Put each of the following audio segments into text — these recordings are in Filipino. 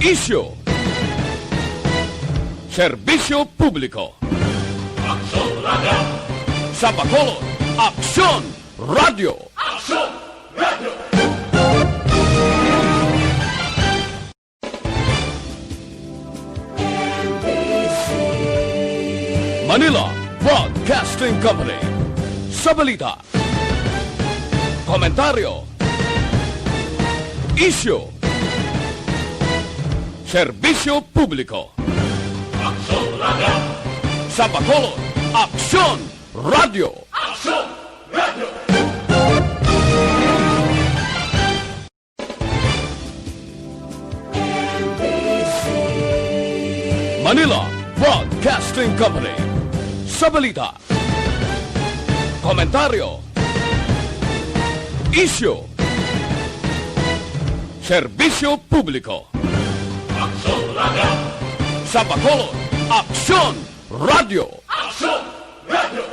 Isyu, serbisyo publiko. Aksyon Radio! Sa Bacolod, Aksyon Radio. Aksyon Radio! Manila Broadcasting Company. Sa balita, komentaryo, isyu, serbisyo publiko. Aksyon Radio! Sa Bacolod, Aksyon Radio. Aksyon Radio! Manila Broadcasting Company. Sa balita, komentaryo, isyu, serbisyo publiko. Aksyon Radio! Sa Bacolod, Aksyon Radio. Aksyon Radio!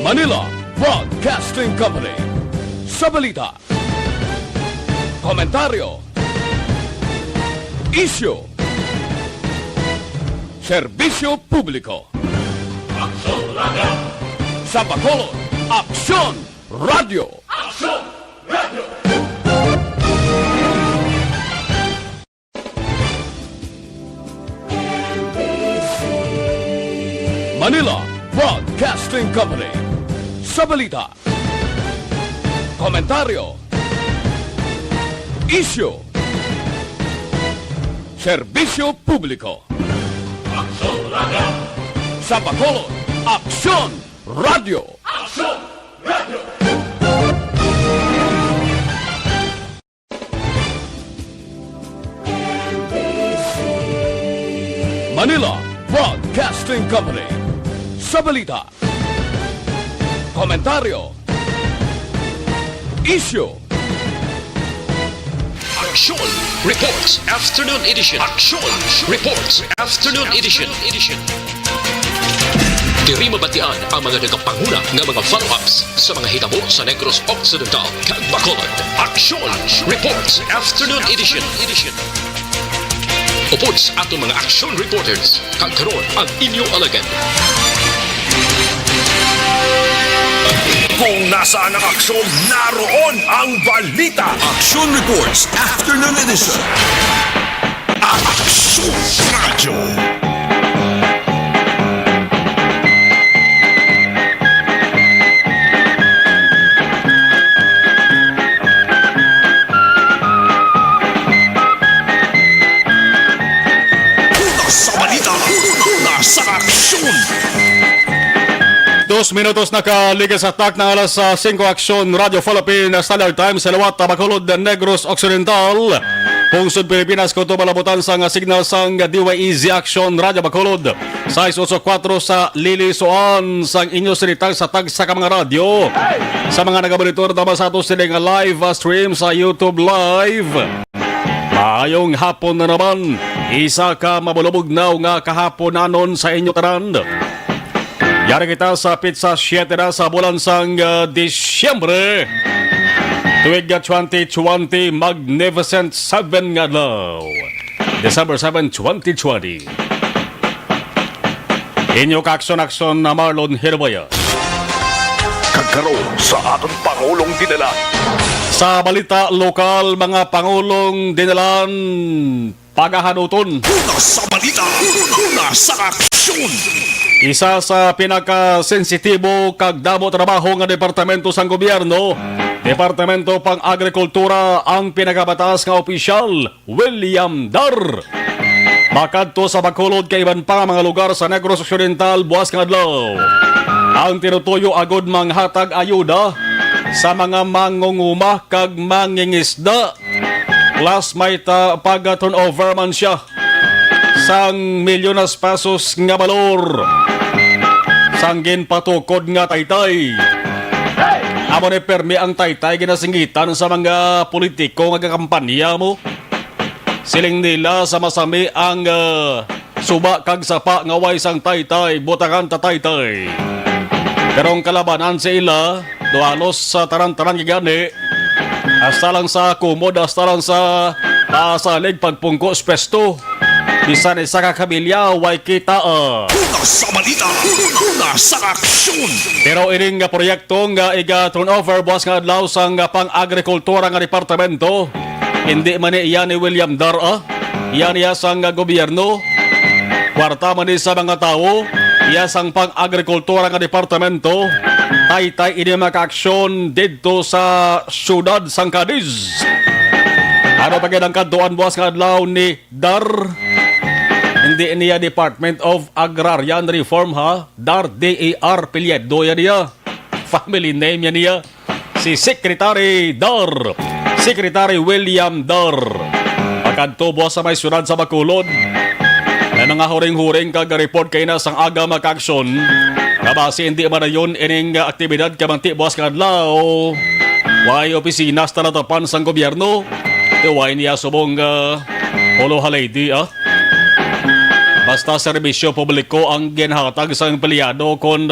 Manila Broadcasting Company. Sa balita, komentaryo, isyu, serbisyo publiko. Aksyon Radio! Sa Bacolod, Aksyon Radio. Aksyon Radio! Manila Broadcasting Company. Sa balita, komentaryo, isyu, serbisyo publiko. Aksyon Radio! Sa Bacolod, Aksyon Radio. Aksyon Radio! Manila Broadcasting Company. Sa balita, komentaryo, isyu, Aksyon Reports Afternoon Edition. Aksyon Reports Afternoon Edition. Diri mabatian ang mga nagapanguna ng mga follow-ups sa mga hitabo sa Negros Occidental kag Bacolod. Aksyon Reports Afternoon Edition. Upod sa atong mga action reporters kag karon ang inyong alagad. Kung nasaan ang aksyon, naroon ang balita. Action Reports Afternoon Edition. Aksyon Radio. Una sa balita, una sa aksyon. 2 minutos nakaligas sa tak ng alas 5 Aksyon Radio Philippine Standard Time sa Lawat, Bacolod, Negros Occidental. Pungsod Pilipinas ko ito malabutan sa signal sang DYEZ Aksyon Radio Bacolod 684 sa Lilisuan sang inyo sinitag sa tag sa mga radyo. Sa mga nagabalitor naman sa ato siling live stream sa YouTube Live. Maayong hapon na naman. Isa ka mabulubog na nga kahapon nanon sa inyo tanan. Yari kita sa pizza 7 na sa bulan sang Disyembre. Tuwig 2020, Magnificent 7 nga daw. December 7, 2020. Inyo ka-aksyon na Marlon Hirbaya. Kagkaroon sa ating Pangulong dinala. Sa balita lokal, mga Pangulong dinalan pagahanuton. Una sa balita, una sa aksyon. Isa sa pinaka-sensitibo kag damo trabaho nga departamento sang gobyerno, Departamento pang Agrikultura ang pinakabatas nga opisyal, William Dar. Makadto sa Bacolod kay iban pa mga lugar sa Negros Occidental buwas nga adlaw. Ang tinutuyo agod manghatag ayuda sa mga mangunguma kag mangingisda. Plus may pag-turnover man siya sang milyonas pesos nga balor. Sanggin patukod nga taytay. Amo ni permi ang taytay ginasingitan sa mga politiko nga kampanya mo. Siling nila sa masami ang suba kag sapa nga way sang taytay, butangan ta taytay. Pero ang kalabanan sa ila, dualos sa taran-taran gigani, hasta lang sa kumod, hasta lang sa salig pagpungko sa pesto. Bisan isa ka kabilya, way kita Una sa balita, una sa aksyon. Pero ining nga proyekto nga iga-turnover buwas nga adlaw sa nga pang-agrikultura nga departamento, hindi man iya ni William Dar, iya niya sa nga gobyerno, kwarta man ni sa mga tao, iya sang pang-agrikultura nga departamento, tay-tay ini maka-aksyon dito sa syudad sang Cadiz. Ano pa ang kantuan buwas nga adlaw ni Dar? Hindi niya Department of Agrarian Reform Dar D.A.R. Piliedo yan niya. Family name yan niya. Si Secretary Dar. Secretary William Dar. Pagkantubo sa may sunod sa Bacolod. Na nga huring-huring kag-report kayo na sang aga maka-aksyon. Kabasi hindi man na yun ining aktibidad kamanti buwas kadlaw. Way opisina sa talatapan sang gobyerno. Way niya subong holo halady Basta serbisyo publiko ang ginhatag sa empleyado kon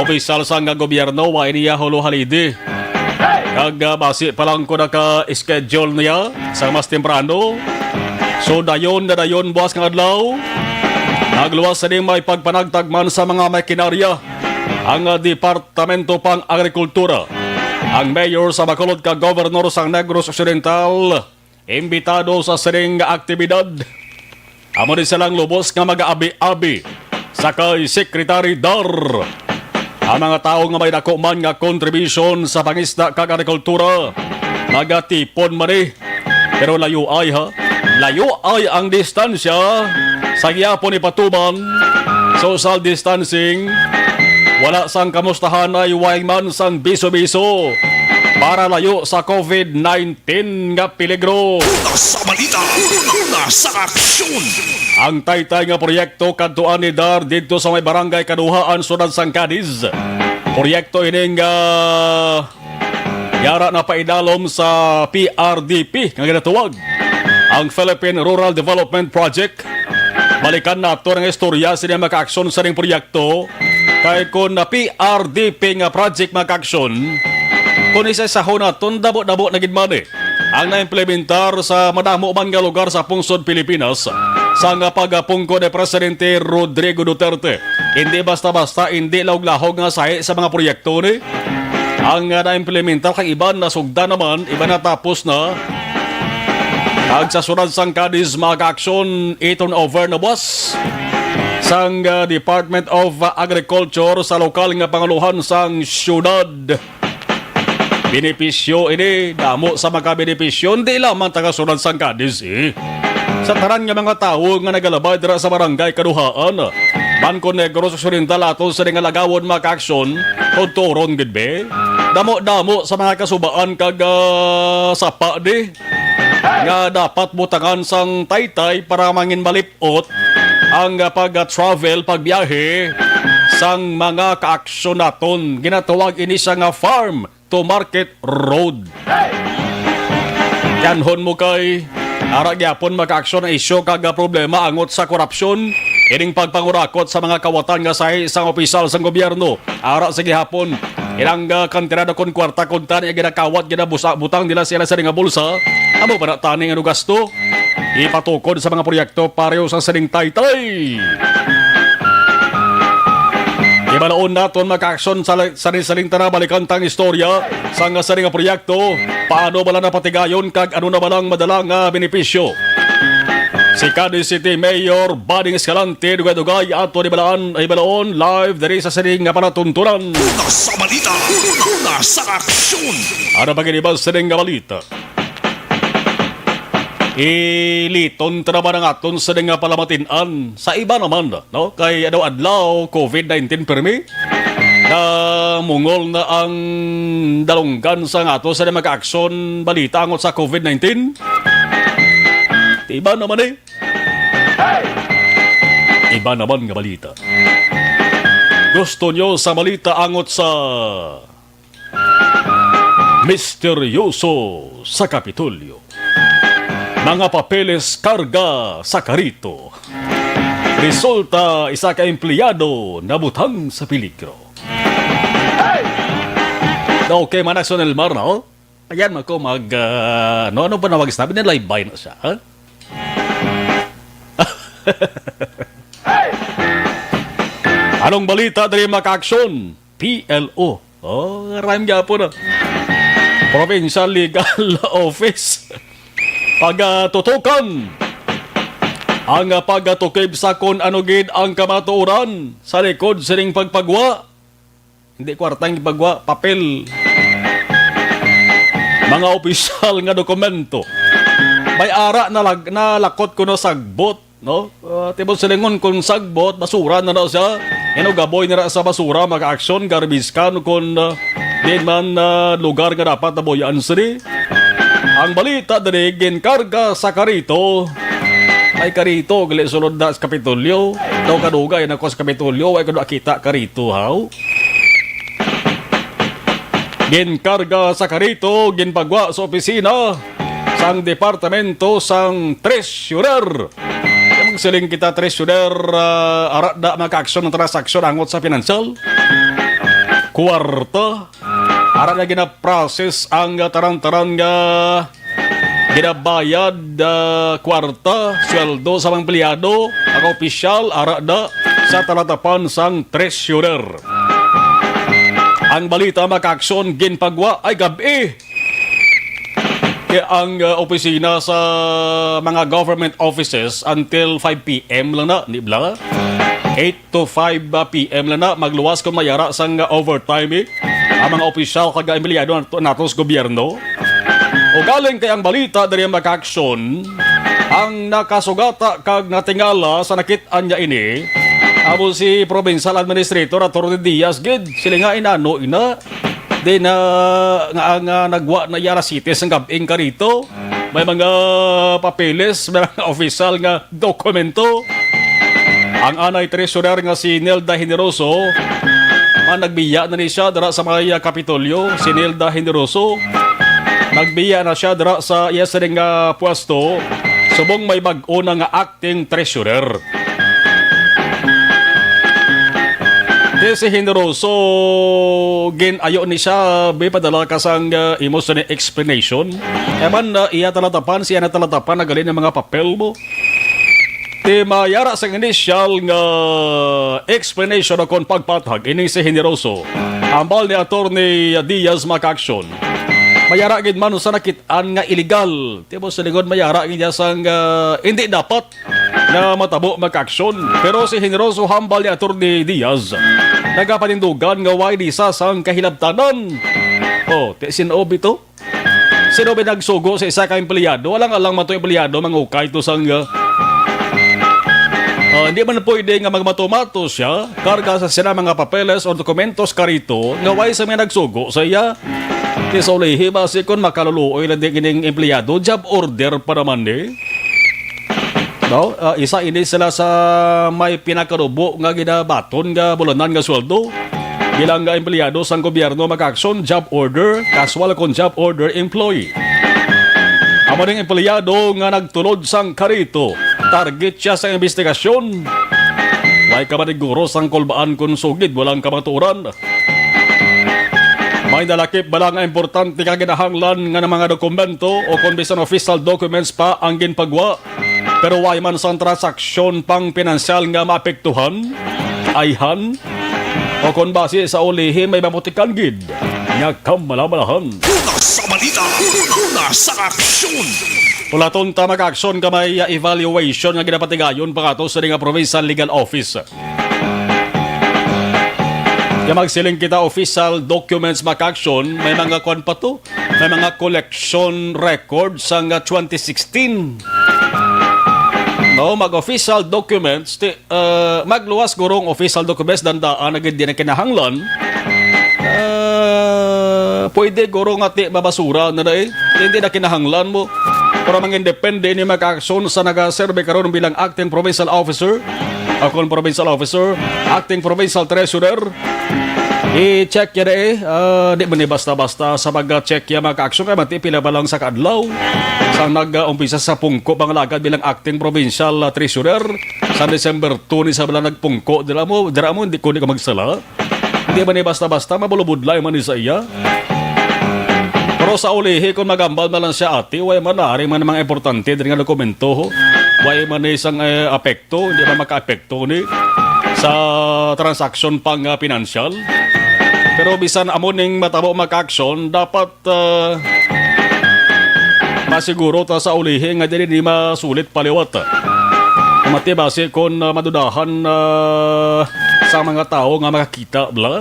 opisyal sa nga gobyerno wa niya holo halidi. Kag basi pa lang ko naka-schedule niya sa mas temprano. So dayon buwas nga adlaw. Nagluwas sa may pagpanagtagman sa mga makinarya ang Departamento pang Agrikultura. Ang mayor sa Bacolod ka Governor sa Negros Occidental imbitado sa sining aktibidad. Amo din silang lubos nga mag-aabi-abi sa kay Secretary Dar. Ang mga tao nga may dako man nga contribution sa pangisda kag agrikultura nagatipon man pero layo ay layo ay ang distansya sa gihapon ni Patuman. Social distancing, wala sang kamustahan ay way man sang biso-biso para layo sa COVID-19 nga peligro. Una sa balita, una sa aksyon. Ang taytay nga proyekto kantuan ni Dar dito sa may barangay Kaduhaan, Sunod sang Cadiz. Proyekto ining yara na paidalom sa PRDP nga ginatuwag. Ang Philippine Rural Development Project. Balikan nato ng istorya sila maka-aksyon sa ring proyekto. Kaya kung na PRDP nga project maka-aksyon, kung isa sa naton dabo-dabo na gidmani ang na-implementar sa madamo man nga lugar sa pungsod Pilipinas sa nga pagapungko ni Presidente Rodrigo Duterte. Hindi basta-basta, hindi lahog-lahog nga sahi sa mga proyekto ni. Ang na-implementar kang iban na sugda naman, iba na tapos na. Ang sa sunod sang Cadiz maka-aksyon iton over na boss sang Department of Agriculture sa lokal nga panguluhan sang syudad. Benepisyo ini damo sa mga benepisyo hindi lamang taga-sunod sang Cadiz sa taran nga mga tao nga nagalabay dira sa barangay Kaduhaan. Bangko Negros Occidental aton sa nga lagawon maka-aksyon tuturon gid be. Damo-damo sa mga kasubaan kag sapa di nga dapat butangan sang taytay para mangin malipot ang pag-travel, pagbiyahe sang mga ka-aksyon naton. Ginatawag ini sa nga farm to market road. Yanhon mo kay ara gyapon maka-aksyon ang isyu kag problema angot sa korupsyon, ining pagpangurakot sa mga kawatan nga sahi isang opisyal sang gobyerno. Ara sa gihapon ilang kantirada kon kwarta kontan nga ginakawat butang nila sila sa nga bulsa. Amo para tani nga gasto ipatukod sa mga proyekto pareho sa sining taytay. Ibalaon naton maka-aksyon sa saling balikan tang istorya sa nga saring nga proyekto. Paano bala napatigayon kag ano na balang madalang benepisyo. Si Cadiz City Mayor Bading Escalante dugay-dugay ato ni Balaon live dari sa sining nga panatuntunan. Una sa balita, una sa aksyon. Ano pa ginibang sining nga balita? Iliton trabaho ng aton sa nga palamatinan sa iba naman, no? Kay adlaw COVID-19 permi na mungol na ang dalunggan sa ato sa mag-aksyon balita angot sa COVID-19. Iba naman Iba naman nga balita. Gusto nyo sa balita angot sa misteryoso sa Kapitolyo. Mga papeles karga sa karito. Resulta isa ka empleyado nabutang sa peligro. Okay, Manak Sonelmar, no? Ayan, ako ano pa nawag sabi na live by na siya, ha? Anong balita dari maka-aksyon? PLO. Oh, rhyme nga po na. Provincial Legal Office. Pagtutukan ang pagtukib sa kung ano gid ang kamatuoran sa likod sining pagpagwa. Hindi kwartang pagwa, papel. Mga opisyal nga dokumento. May ara na lakot ko na sagbot, no? Tibod silingon kung sagbot, basura na siya. Gaboy na sa basura, maka-aksyon, garbage can kung di man lugar nga dapat na boyan siri. Ang balita dari ginkarga sa karito. Ay karito, gali sunod na sa Kapitolyo. Daw kadugay na ko sa Kapitolyo, ay kadakita karito, haw? Ginkarga sa karito, ginpagwa sa opisina sang departamento sang treasurer. Magsiling kita treasurer, arada maka-aksyon ng transaksyon angot sa financial. Kwarta, arada gina-process ang tarang-tarang ginabayad kwarta, sweldo sa mga empleyado, ang opisyal, arada sa talatapan sang treasurer. Ang balita maka-aksyon ginpagwa ay gabi. Kaya ang opisina sa mga government offices until 5 p.m. lang na, di ba? 8 to 5 p.m. lang na, magluwas kung mayara sang overtime ang mga opisyal kaga empleyado nato sa gobyerno. O galing kay ang balita dari maka-aksyon, ang nakasugata kag natingala sa nakit-an niya ini, amo si Provincial Administrator Atty. Diaz gid sila nga inano ina di na nga nagwa na yara cities ang gabing karito. May mga papeles, may mga official nga dokumento. Ang anay treasurer nga si Nelda Generoso, nagbiya na ni siya dara sa mga Kapitolyo. Si Nelda Generoso nagbiya na siya dara sa iya sa nga pwesto subong may bag-o na nga acting treasurer. Si Generoso, ayo ni siya, padala ka sang imo sa explanation. Eman, iya talatapan, siya na talatapan na galing ng mga papel mo. Di mayara sa initial nga explanation o kung pagpatag, ini si Generoso. Ambal ni Atty. Diaz maka-aksyon. Mayara gid man sa nakitaan nga illegal. Tibo sa lingod mayara gid sang hindi dapat na matabo maka-aksyon. Pero si Generoso hambal ni Atty. Diaz nagapanindugan nga way di sa sang kahilabtanan. Oh, sinobi to? Sinobi nagsugo sa isa ka empleyado? Walang alang man to empleyado mangukay to sang hindi man pwede nga magmatomato siya karga sa sina mga papeles o dokumentos karito nga way sa mga nagsugo sa iya. Tisaulihi ba si kon makaluluoy na di kining empleyado job order pa naman No? Isa ini sila sa may pinakarubo nga ginabaton nga bulanan nga sweldo. Bilang nga empleyado sang gobyerno maka-aksyon job order, casual kon job order employee. Amo ning empleyado nga nagtulod sang karito, target siya sa investigasyon. May kamaniguro sang kolbaan kun sugid walang kamatuoran. May nalakip bala nga importante ka ginahanglan nga ng mga dokumento o kung bisan official documents pa ang ginpagwa. Pero way man sang transaksyon pang pinansyal nga maapektuhan, ayhan, o kung base sa ulihin may mamutikan gid, nga kamalabalahan. Una sa balita, una sa aksyon. Pulaton ta mag-aksyon ka may evaluation nga ginapatigayon pa kato sa nga Provincial Legal Office. Kaya magsiling kita official documents maka-aksyon, may mga kwan pa to, may mga collection records sa 2016. No, mag-official documents, magluwas gurong official documents dandaan na gindi na kinahanglan. Pwede gurong ati mabasura na hindi na kinahanglan mo. Para mga independe ni mag-aksyon sa nag-serve karon bilang acting provincial officer, akong provincial officer, acting provincial treasurer. I-check yan di man basta-basta sa mag-check yan mag-aksyon kaya mati pila ba lang sa kadlaw sa nag-umpisa sa pungko pang lagad bilang acting provincial treasurer sa December 2 ni sa bala nagpungko dira mo hindi ko magsala Hindi man basta-basta mabulubudlay man ni sa iya. Pero sa ulihi kung magambal na lang siya ati, way man na man mga importante din nga dokumento ho. Way man isang apekto, hindi man maka-apekto ni sa transaction pang financial. Pero bisan amo ning matabo maka-action, dapat masiguro ta sa ulihi nga dili di masulit paliwat. Mati base kung madudahan sa mga tao nga makakita bla.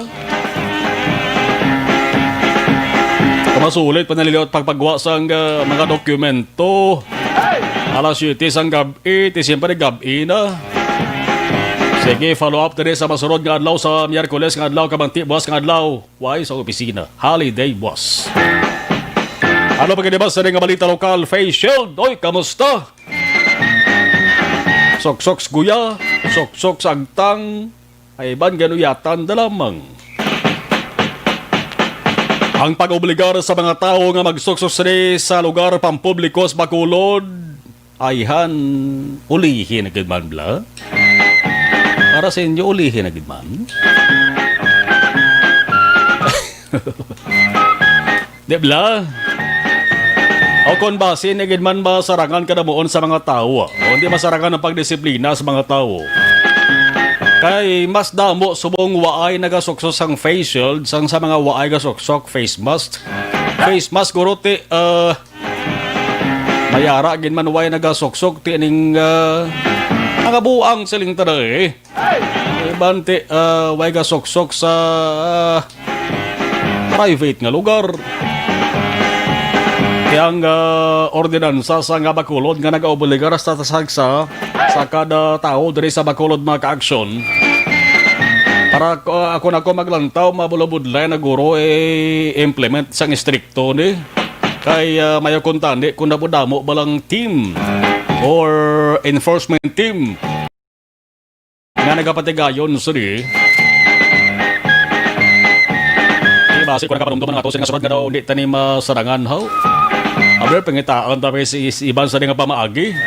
Masulit panaliliot pagpagwa sa mga dokumento. Alas 7 sang gabi, siyempre gabi na. Sige, follow up tadi sa masunod nga adlaw sa Miyerkules nga adlaw kabanti boss nga adlaw. Why sa opisina? Holiday boss. Ano pa ba sa nga balita lokal? Face Shield. Oy, kamusta? Sok-sok guya, sok-sok sagtang, ay ban ganuyatan da lamang. Ang pag-obligar sa mga tao nga magsuksosri sa lugar pampubliko sa Bacolod ayhan ulihin na gidman bla. Para sa inyo ulihin na gidman. Di bla? O kung base na gidman ba sarangan ka na moon sa mga tao o hindi masarangan ang pagdisiplina sa mga tao. Kay mas damo subong waay nagasuksos ang face shield sang sa mga waay gasuksok face mask. Face mask guro ti mayara gin man waay nagasuksok ti ning mga buang siling tada eh. Iban ti waay gasuksok sa private nga lugar. Yang ordinansa sa nga Bacolod nga nag-obligar sa tasagsa sa kada tao diri sa Bacolod mga ka-aksyon para ako na ko maglantaw mabulabudlay na guro implement sang stricto ni kay mayo kontandi kung napudamo balang team or enforcement team nga nagapatigayon siri base ko nakapanumduman nga to sa sunod nga daw di tani masarangan how aber pengitaan tapi si iban sa nga pamaagi.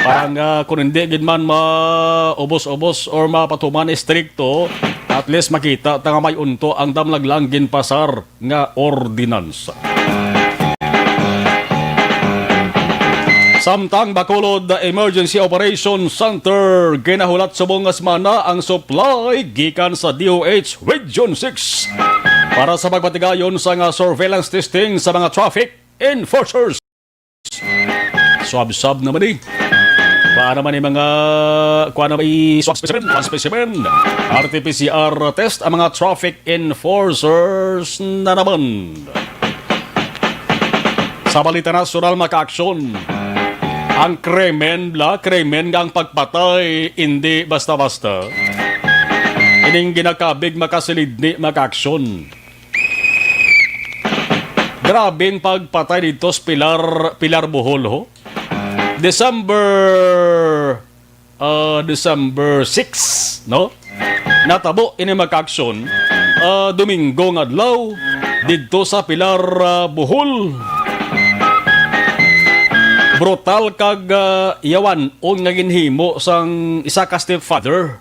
Parang kung hindi gid man maubos-ubos or mapatuman stricto, at least makita tanga may unto ang damlaglanggin pasar nga ordinansa. Samtang Bacolod Emergency Operation Center ginahulat subong asmana ang supply gikan sa DOH Region 6 para sa pagpatigayon sa nga surveillance testing sa mga traffic enforcers. Swab-swab naman eh. Paano man yung mga swab specimen, RT-PCR test ang mga traffic enforcers na naman. Sa balita nasyonal maka-aksyon, ang krimen ang pagpatay hindi basta-basta. Ining ginakabig makasilidni maka-aksyon. Grabing pagpatay dito sa Pilar Bohol ho. December 6, no? Natabo ini maka-aksyon Domingo nga adlaw didto sa Pilar Bohol. Brutal kag yawan on nga ginhimo sang isa ka stepfather.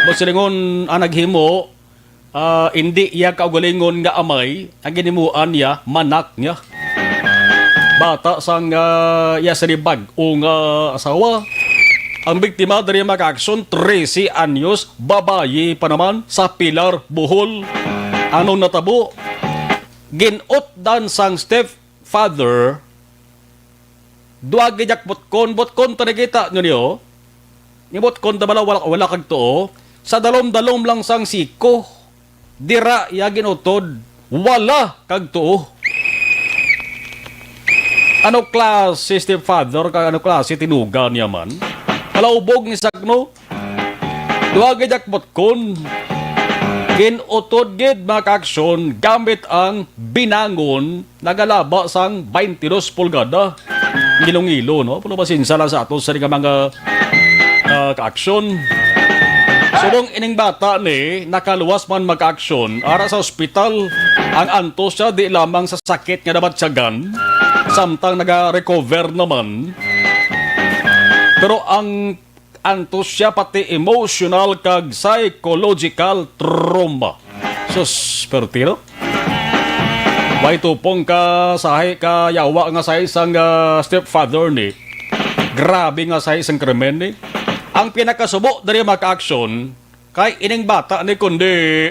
But silingon ang naghimo hindi iya kaugalingon nga amay ang ginimuan niya manak niya. Bata sang iya sinibag o nga asawa. Ang biktima dari maka-aksyon 13 anyos, babayi pa naman sa Pilar Bohol. Anong natabo? Ginot dan sang stepfather duwag gijak botkon tanigita nyo niyo. Ni botkon tabala wala kag to. Sa dalom-dalom lang sang siko. Dira ya ginutod. Wala kag to. Ano klase stepfather kag ano klase tinugan niya man? Kalaubog ni sakno. Duwag gijak botkon. Ginutod gid maka-aksyon gamit ang binangon nagalaba sang 22 pulgada. Gilong-ilo, no? Puno pasinsa lang sa atos sa mga ka-aksyon. Subong ining bata ni nakaluwas man maka-aksyon ara sa ospital. Ang antos siya di lamang sa sakit nga dapat siyagan. Samtang naga-recover naman. Pero ang antos siya pati emotional kag psychological trauma. Sus, pertino. Way tupong ka sahi ka yawa nga sa isang stepfather ni. Grabe nga sa isang krimen ni. Ang pinakasubo dari maka-aksyon kay ining bata ni kundi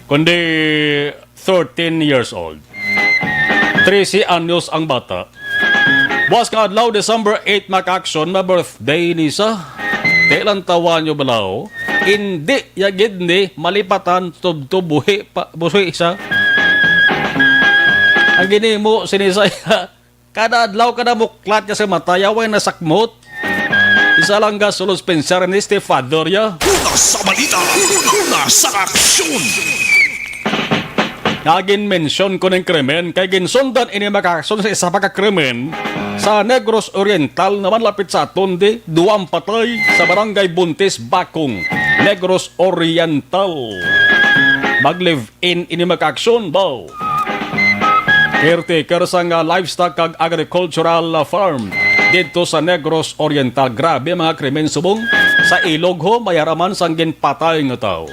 13 years old. 13 anyos ang bata. Buwas ka adlaw December 8 maka-aksyon na birthday ni sa. Kailan tawa nyo balaw? Hindi yagid ni malipatan tubtubuhi pa buhi isa. Ang gini mo sinisaya, kada adlaw kada muklat niya sa mata, yaway nasakmot. Isa lang ga sulos pensar ni stepfather ya. Una sa balita, una sa aksyon. Nagin mention ko ng krimen, kay ginsundan ini makason sa isa pagkakrimen sa Negros Oriental naman lapit sa Tonde, duwang patay sa barangay Buntis, Bakong, Negros Oriental. Mag-live-in ini makaksyon ba? Caretaker sa livestock kag agricultural farm dito sa Negros Oriental. Grabe mga krimen subong sa ilog ho mayaraman sang ginpatay nga tao.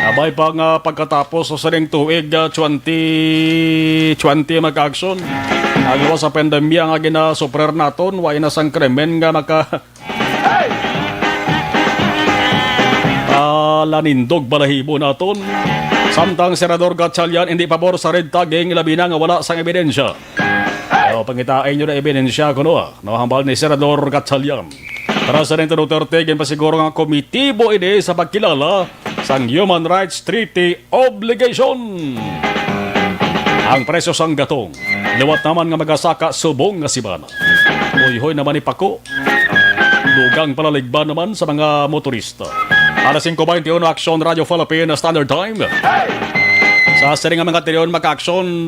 Abay pa nga pagkatapos sa saling tuig 2020 mag-aksyon. Agawa sa pandemya nga ginasuprer naton, way na sang krimen nga lanindog balahibo naton. Samtang Senador Gatchalian hindi pabor sa red tagging labi na nga wala sang ebidensya. Pero pangitain nyo na ebidensya ko no. Hambal ni Senador Gatchalian. Presidente Duterte pasiguro nga komitibo ini sa pagkilala sang Human Rights Treaty Obligation. Ang presyo sang gatong liwat naman nga magasaka subong nga sibana. Hoy naman ipako. Dugang palaligban naman sa mga motorista. Alas 5:21 Aksyon Radio Philippine Standard Time. Sa sering nga mga teriyon maka-aksyon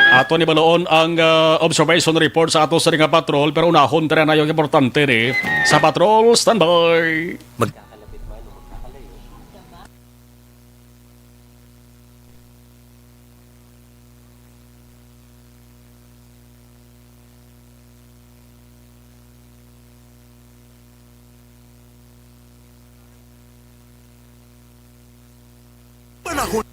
ato ni baloon ang observation report sa ato sering nga patrol, pero unahon tara na yung importante ni sa patrol standby. Panahon.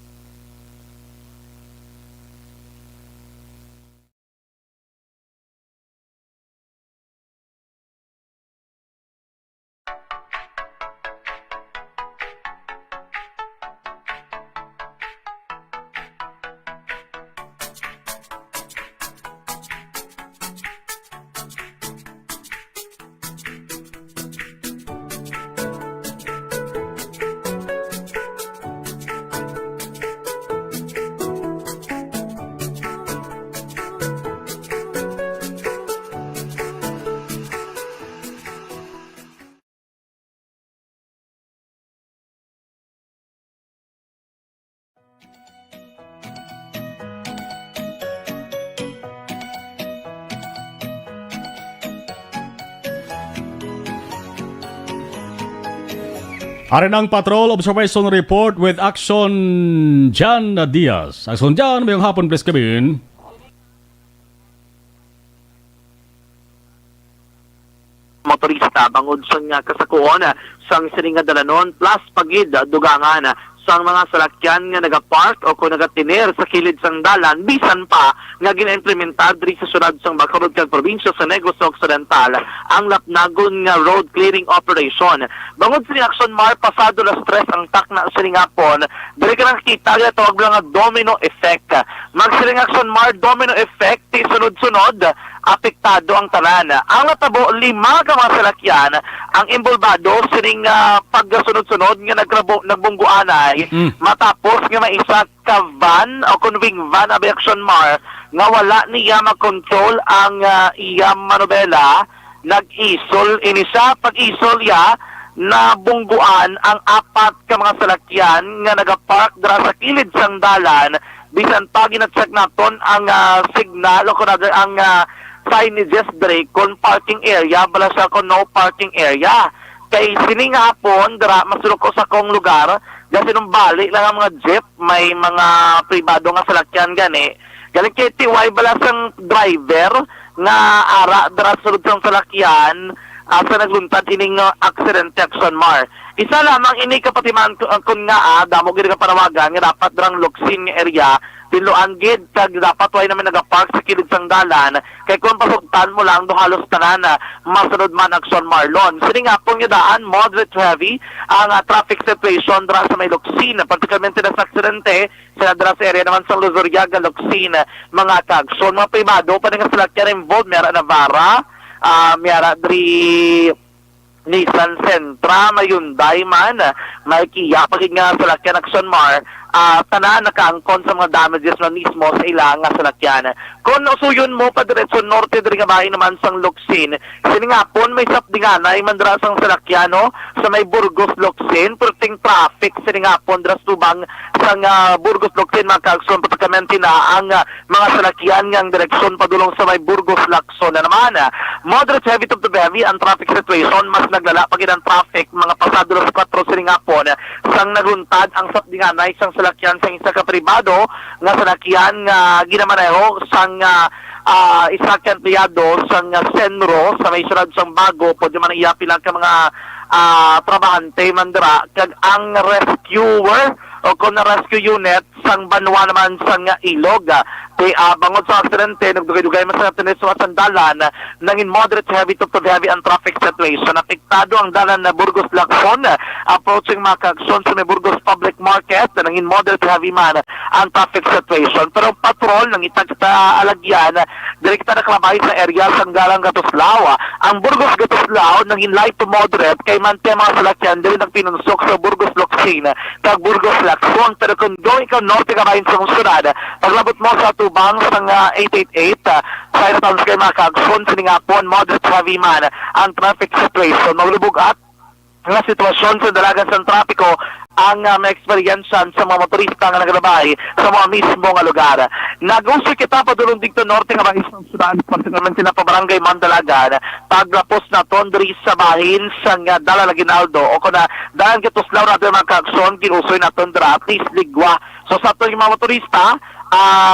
Arin ang Patrol Observation Report with Action Jan Diaz. Action Jan, mayong hapon please kabin. Motorista bangod sang kasakuon sang siringa dalanon plus pagid dugangan sang mga salakyan nga nagapark o kung nagatinir sa kilid sang dalan bisan pa nga gina-implementar diri sa syudad sang Bacolod kag probinsya sa Negros Occidental ang lapnagon nga road clearing operation. Bangod sa action mar pasado las 3 ang takna sa Singapon, diri ka nakita nga tawag lang nga domino effect. Magsiring action mar domino effect ti sunod-sunod apektado ang talan. Ang natabo 5 ka mga salakyan ang imbolbado siring pagsunod-sunod nga nagbungguan ay matapos nga maisa ka van o conving van abi action mar nga wala niya mag-control ang iyang manobela, nag-isol ini siya pag-isol ya na bungguan ang 4 ka mga salakyan nga nagapark dira sa kilid sang dalan bisan pa ginatsak naton ang signal o kunada ang signages break kon parking area bala siya kon no parking area. Kay sining hapon dira masulok ko sa kong lugar kasi nung bali lang ang mga jeep may mga pribado nga salakyan gani galing kay tiway bala sang driver nga ara dira sulod sang salakyan sa nagluntad ining aksidente Action Mar. Isa lamang ini kapatiman kun nga damo gid ka panawagan nga dapat drang luksin nga area tinuan gid kag dapat way naman nagapark sa kilid sang dalan kay kung pasugtan mo lang do halos tanan masunod man Action Marlon. Sini nga pong daan moderate to heavy ang traffic situation dra sa may luksin particularmente na sa aksidente sa dra sa area naman sa Luzuriaga luksin mga kagson mga pribado pa nga sila kaya involved Mera Navarra Mera Dri Nissan Sentra, may Hyundai man, may Kia, pagig nga sa lakyan Action Mar, tanan nakaangkon sa mga damages na mismo sa ilang nga salakyan. Kung usuyon mo pa diretso norte diri nga bahay naman sang Luksin, sini nga pon may sapdinganay mandra sang salakyan no sa may Burgos Luksin, perting traffic sini nga pon dras tubang sang Burgos Luksin makagson patakamente na ang mga salakyan nga direksyon padulong sa may Burgos Lacson na naman. Moderate heavy to heavy ang traffic situation mas naglala pagid ang traffic mga pasado sa 4 sini nga pon sang naguntad ang sapdinganay sang salakyan sa isa ka pribado nga salakyan nga ginamaneho sang isa ka empleyado sang Senro sa may syudad sang Bago pwede man iyapi lang ka mga trabahante mandra kag ang rescuer o kung na rescue unit sang Banwa naman sang Ilog bangod sa aksidente nagdugay-dugay mas natin sa sandalan nangin moderate heavy to heavy ang traffic situation apektado ang dalan na Burgos Lacson approaching Macagson sa may Burgos Public Market nangin moderate heavy man ang traffic situation pero patrol nang itagta alagyan direkta nakalabay sa area sang Galang Gatuslao ang Burgos Gatuslao nangin light to moderate kay mante mga salakyan dili nagpinunsok sa Burgos Locsin kag Burgos Lacson pero kung going ikaw norte ka bahin sa syudad paglabot mo sa tubang sang 888 sa Town kay Macagson siningapon moderate heavy man ang traffic situation maulubog at nga sitwasyon sa dalagan sa trapiko ang may eksperyensyan sa mga motorista nga naglabay sa mga mismo nga lugar. Nag-uso kita padulong dito norte nga bahis ng syudad, particularmente na pabarangay Mandalagan, paglapos na tondri sa bahin sa Dala Laginaldo o kung na dahil kituslaw natin mga kakson, ginusoy na tondra, please ligwa. So sa ito yung mga motorista,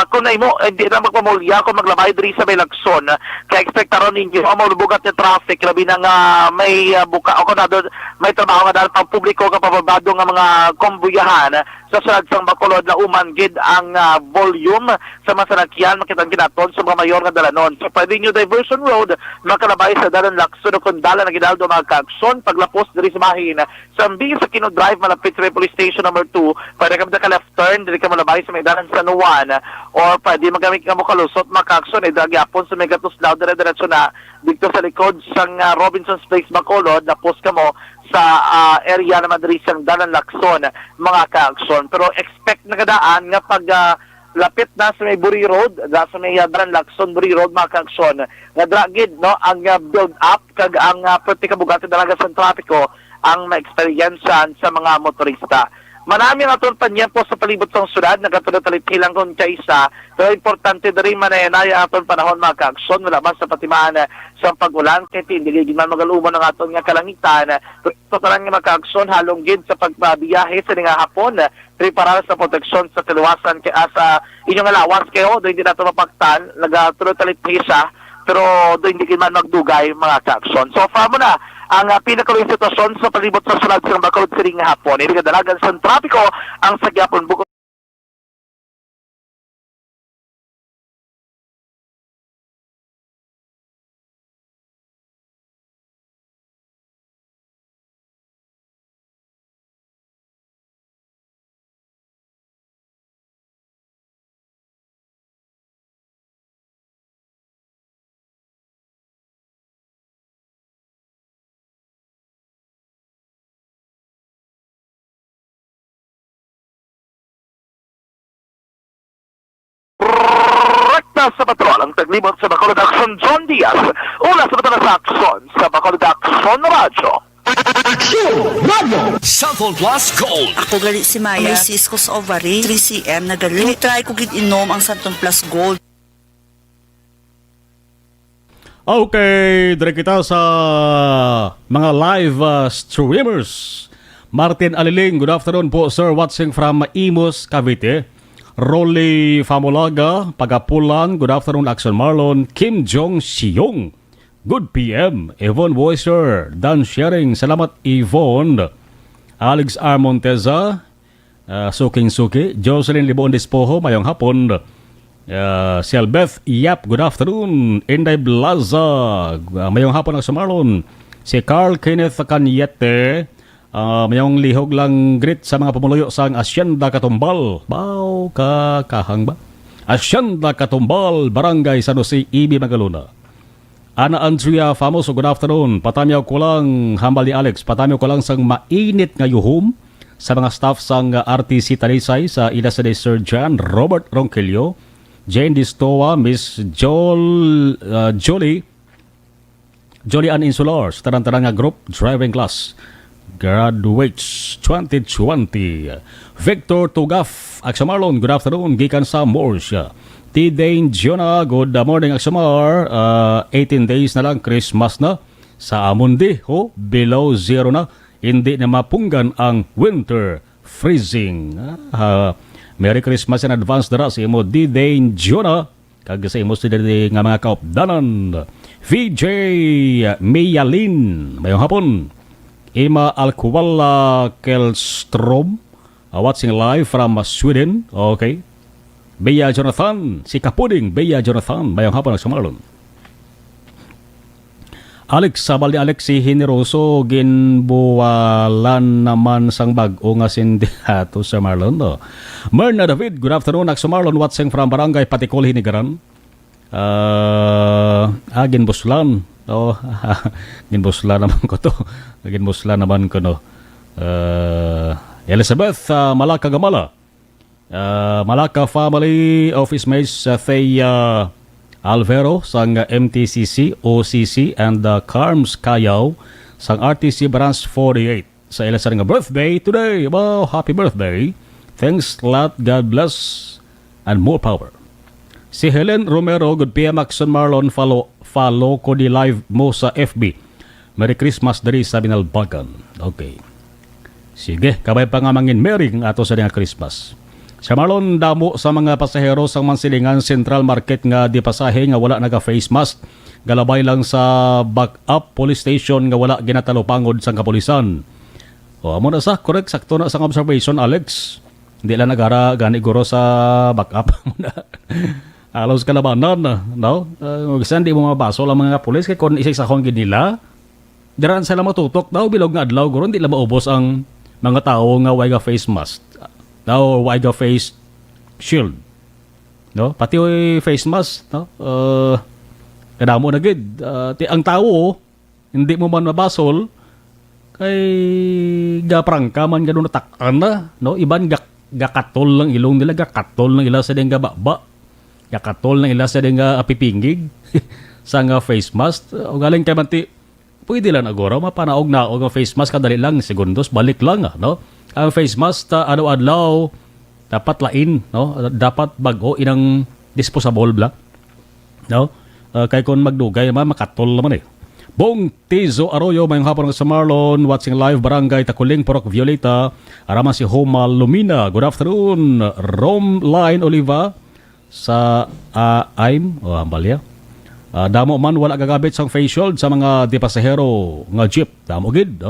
kung na mo hindi na magpamulya kung maglabay diri sa Belagson kaya expectaron ninyo ang maulubugat ng traffic labi na nga may buka o kung na doon may trabaho nga dahil pang publiko kapababado nga mga kombuyahan sa sunod sang Bacolod na umangid ang volume sa masanakyan makitang ginaton sa mga mayor nga dalanon so pwede nyo diversion road makalabay sa dalan Lacson o kung dala na ginaldo mga kakson paglapos diri sa bahin sa ambi sa Kino Drive malapit sa police station number 2 pwede ka ka left turn diri ka malabay sa may dalan San Juan or pwede magamit ka mo kalusot makakson dagyapon sa Megatuslao dire-diretso na dito sa likod sang Robinson's Place Bacolod na post ka mo sa area na madri sang dalan Lacson mga kakson pero expect na kadaan nga pag lapit na sa may Buri Road sa may dalan Lacson Buri Road mga kakson nga dragid no ang build up kag ang pwede kabugati dalaga sa trapiko ang ma-experiencean sa mga motorista. Marami nga itong panyempo sa palibot ng syudad, nagkatulad-talit hilang kung kaisa, pero importante na rin manayanaya atong panahon mga kaakson, wala ba sa patimaan sa pag-ulan, kaya hindi man magaluman ng atong nga kalangitan, pero ito talang nga mga kaakson, halong gid sa pagbabiyahe sa nga hapon, preparar sa proteksyon sa tiluwasan kaya sa inyong alawas kayo, doon hindi natin mapagtan, nagkatulad-talit hisa, pero doon hindi man magdugay mga kaakson. So far mo na, ang pinakaluing sitwasyon sa palibot sa syudad sa Bacolod City nga hapon. Hindi kadalagan sa trapiko ang sagyapon bukod. Sa patrol ang taglibot sa Bacolod Action John Diaz una sa batala sa Action sa Bacolod Action Radio Cellphone Plus Gold. Ako gali si Maya. May Cisco sa ovary, 3cm na gali. Try ko gid inom ang Santon Plus Gold. Okay, dire kita sa mga live streamers. Martin Aliling, good afternoon po sir, watching from Imus, Cavite. Rolly Famulaga, Pagapulan, good afternoon Action Marlon. Kim Jong Siyong, Good PM. Yvonne Voicer. Dan Sharing. Salamat Yvonne. Alex R. Monteza. Suking-suki. Jocelyn Libon Dispoho. Mayong hapon. Selbeth Yap. Good afternoon. Inday Blaza. Mayong hapon ang sumarlon. Si Carl Kenneth Canyete. Mayong lihog lang grit sa mga pamuluyo sa Asyenda Katumbal. Bao ka kahang ba? Asyenda Katumbal, Barangay San Jose, Ibi, Magaluna. Ana Andrea Famoso, good afternoon. Patamyaw ko lang, hambal ni Alex, patamyaw ko lang sang mainit nga yuhum sa mga staff sang RTC Talisay sa Ilasade Sir John Robert Ronquillo, Jane Distoa, Miss Jolie Ann Insular, sa tarang-tarang nga group, driving class. Graduates 2020. Victor Tugaf, Aksamarlon, good afternoon. Gikan sa Morsha. T. Dane Jonah, good morning Aksamar. 18 days na lang, Christmas na. Sa Amundi, below zero na. Hindi na mapunggan ang winter freezing. Merry Christmas in advance dara sa imo D. Dane Jonah. Kag sa imo sila nga mga kaopdanan. VJ Mayalin, mayong hapon. Ima Alcuala Kelstrom, watching live from Sweden. Okay. Bea Jonathan, si Kapuding, Bea Jonathan, mayong hapon ang sumarlon. Alex, sabal ni Alex si Hineroso, ginbuwalan naman sang bag-o nga sindihato sa Marlon. No? Merna David, good afternoon, ang sumarlon, watching from Barangay Patikol, Hinigaran. Ginbuslan. Ginbuslan naman ko to. Ginbuslan naman ko no. Elizabeth Malaka Gamala. Malaka Family Office Mates Thea Alvero sang MTCC, OCC and Carms Kayaw sang RTC Branch 48. Sa ila sa nga birthday today. Wow, happy birthday. Thanks lot, God bless and more power. Si Helen Romero, good PM Axon Marlon, follow ko di live mo sa FB. Merry Christmas dari sa Binalbagan. Okay. Sige, kabay pa nga mangin Merry ng ato sa nga Christmas. Sa Marlon, damo sa mga pasahero sa Mansilingan Central Market nga di pasahe nga wala naga-face mask. Galabay lang sa backup police station nga wala ginatalupangod sa kapulisan. O, amo na sa, correct, sakto na sa observation, Alex. Hindi lang nagara gani guro sa backup. Alos kalabanan, no? Kasi hindi mo mabaso lang mga pulis kaya kung isa-isahon nila, diran sila matutok daw bilog nga adlaw guro, hindi lang maubos ang mga tao nga waiga face mask. Daw waiga face shield. No? Pati face mask, no? Kada mo na gid. Ang tao, hindi mo man mabasol, kay gaprangka man ganun natakan na, no? Iban gakatol lang ilong nila, gakatol lang ila sa ding gababa. Yakatol ng ila sa nga apipingig sa nga face mask. O galing kay manti, pwede lang agora, mapanaog na o nga face mask, kadali lang, segundos, balik lang, no? Ang face mask, adlaw-adlaw, dapat lain, no? Dapat bago, inang disposable bla, no? Kaya kung magdugay, makatol naman eh. Bong Tizo Arroyo, mayong hapon sa Marlon, watching live Barangay Takuling, Porok Violeta, araman si Homa Lumina, good afternoon, Rome Line Oliva, sa AIM o Ambalya. Damo man wala gagabit sang face shield sa mga di pasahero nga jeep. Damo gid.